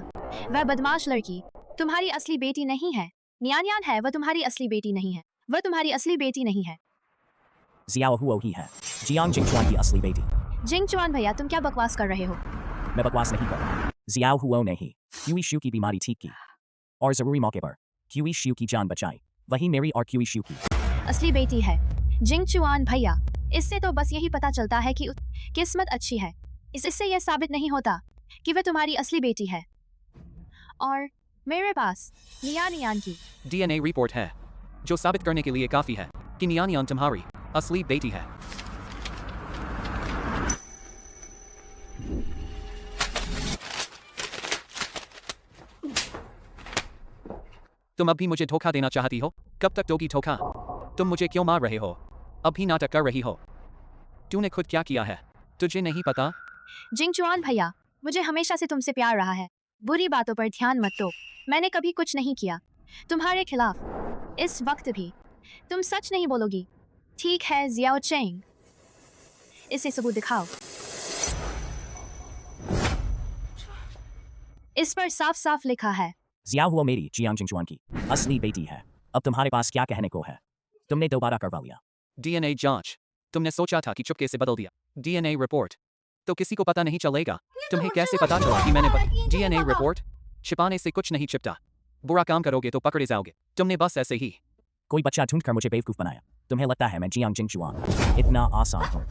वह बदमाश लड़की तुम्हारी असली बेटी नहीं है। नियान यान है, वह तुम्हारी असली बेटी नहीं है। वह तुम्हारी असली बेटी नहीं है। जियाओ हुओ ही है जियांग जिंगचुआन की असली बेटी। जिंगचुआन भैया, तुम क्या बकवास कर रहे हो? मैं बकवास नहीं कर रहा। जियाओ हुओ ने ही क्यूई शू की बीमारी ठीक की और जरूरी मौके पर क्यूई शू की जान बचाई। वही मेरी और क्यूई शू की असली बेटी है। जिंगचुआन भैया, इससे तो बस यही पता चलता है कि किस्मत अच्छी है। इससे यह साबित नहीं होता कि वह तुम्हारी असली बेटी है। और मेरे पास नियान यान की DNA रिपोर्ट है जो साबित करने के लिए काफी है कि नियान यान तुम्हारी असली बेटी है। तुम अब भी मुझे धोखा देना चाहती हो? कब तक दोगी धोखा? तुम मुझे क्यों मार रहे हो? अब भी नाटक कर रही हो? तूने खुद क्या किया है? तुझे नहीं पता? जिंगचुआन भैया, मुझे हमेशा से तुमसे प्यार रहा है। बुरी बातों पर ध्यान मत दो। मैंने कभी कुछ नहीं किया तुम्हारे खिलाफ। इस वक्त भी तुम सच नहीं बोलोगी। ठीक है जियाओ चेंग, इसे सबूत दिखाओ। इस पर साफ साफ लिखा है जियाओ हुआ मेरी जियांग जिंगजुआन की असली बेटी है। अब तुम्हारे पास क्या कहने को है? तुमने दोबारा करवा लिया। DNA जांच। तुमने सोचा था कि चुपके से बदल दिया। DNA report. तो किसी को पता नहीं चलेगा। तुम्हें कैसे पता चला कि मैंने DNA रिपोर्ट? छिपाने से कुछ नहीं छिपता। बुरा काम करोगे तो पकड़े जाओगे। तुमने बस ऐसे ही। कोई बच्चा ढूंढकर मुझे बेवकूफ बनाया। तुम्हें लगता है मैं जियांग जिंगजुआन इतना आसान हूँ?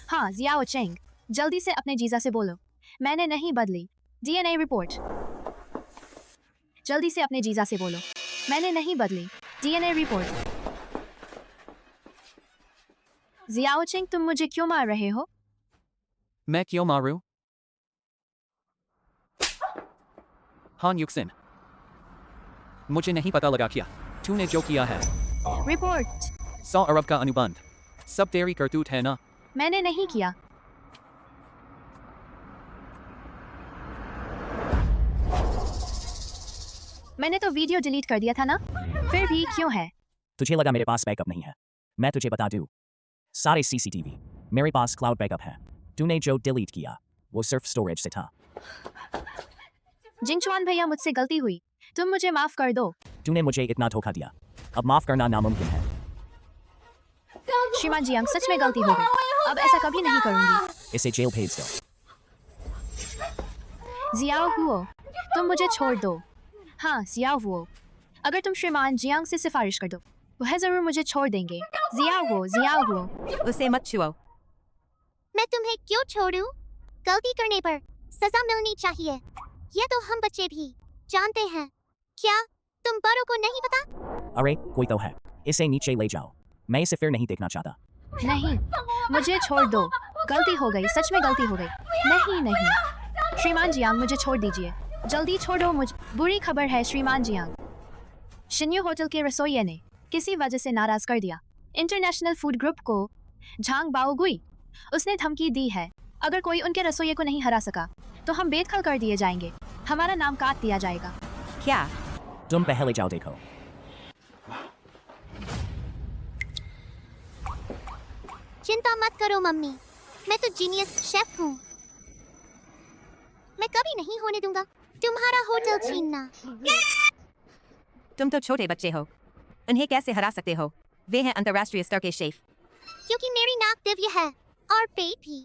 हाँ जियाओ चेंग, जल्दी से अपने जीजा से बोलो मैंने नहीं बदली। DNA report. जल्दी से अपने जीजा से बोलो मैंने नहीं बदली। DNA report. जियाओ चेंग, तुम मुझे क्यों मार रहे हो? मैं क्यों मारूं? हान युक्सिन, मुझे नहीं पता लगा क्या तूने जो किया है। रिपोर्ट। 100 अरब का अनुबंध। सब तेरी करतूत है ना? मैंने नहीं किया। मैंने तो वीडियो डिलीट कर दिया था ना, फिर भी क्यों है? तुझे लगा मेरे पास बैकअप नहीं है? मैं तुझे बता दूं, सारे CCTV मेरे पास क्लाउड बैकअप है। तूने जो डिलीट किया वो सिर्फ स्टोरेज से था। जिंगचुआन भैया, मुझसे गलती हुई, तुम मुझे माफ कर दो। तूने मुझे इतना धोखा दिया, अब माफ करना नामुमकिन है। श्रीमान जियांग, सच में गलती हो गई, अब ऐसा कभी नहीं करूंगी। इसे जेल भेज दो। जियाओ हुओ, तुम मुझे छोड़ दो। हाँ जियाओ हुओ, अगर तुम श्रीमान जियांग से सिफारिश कर दो वह जरूर मुझे छोड़ देंगे। जियाओ हुओ। उसे मत छुओ। मैं तुम्हें क्यों छोड़ूं? गलती करने पर सजा मिलनी चाहिए। ये तो हम बच्चे भी जानते हैं। क्या तुम बड़ों को नहीं पता? अरे कोई तो है, इसे नीचे ले जाओ। मैं इसे फिर नहीं देखना चाहता। नहीं, मुझे छोड़ दो। गलती हो गई, सच में गलती हो गई। नहीं, श्रीमान जियांग, मुझे छोड़ दीजिए, जल्दी छोड़ो मुझे। बुरी खबर है श्रीमान जियांग, शिन्यू होटल के रसोइये ने किसी वजह से नाराज कर दिया इंटरनेशनल फूड ग्रुप को। झांग बाओगुई, उसने धमकी दी है अगर कोई उनके रसोइये को नहीं हरा सका तो हम बेदखल कर दिए जाएंगे, हमारा नाम काट दिया जाएगा। क्या? तुम पहले जाओ देखो। चिंता मत करो मम्मी, मैं तो जीनियस शेफ हूँ। मैं कभी नहीं होने दूंगा तुम्हारा होटल छीनना। तुम तो छोटे बच्चे हो, उन्हें कैसे हरा सकते हो? वे हैं अंतर्राष्ट्रीय स्तर के शेफ। क्योंकि मेरी नाक दिव्य है और पेट भी,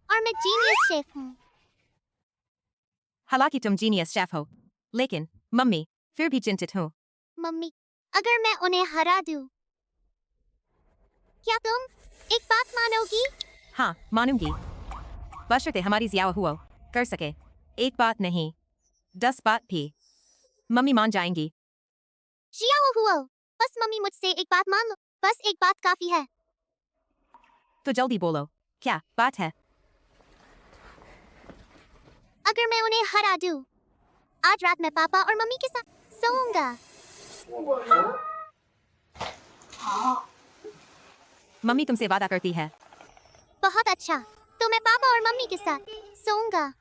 और मैं जीनियस शेफ हूँ। हालांकि तुम जीनियस शेफ हो, लेकिन मम्मी फिर भी चिंतित हूँ। मम्मी, अगर मैं उन्हें हरा दूँ, क्या तुम एक बात मानोगी? हाँ मानूंगी, बशर्ते हमारी जियाओ हुओ कर सके। एक बात नहीं, 10 बात भी मम्मी मान जाएंगी। जियाओ हुओ, बस मम्मी मुझसे एक बात मान लो, बस एक बात काफी है। तो जल्दी बोलो, क्या बात है? अगर मैं उन्हें हरा दूँ, आज रात मैं पापा और मम्मी के साथ सोऊंगा। मम्मी तुमसे वादा करती है। बहुत अच्छा, तो मैं पापा और मम्मी के साथ सोऊंगा।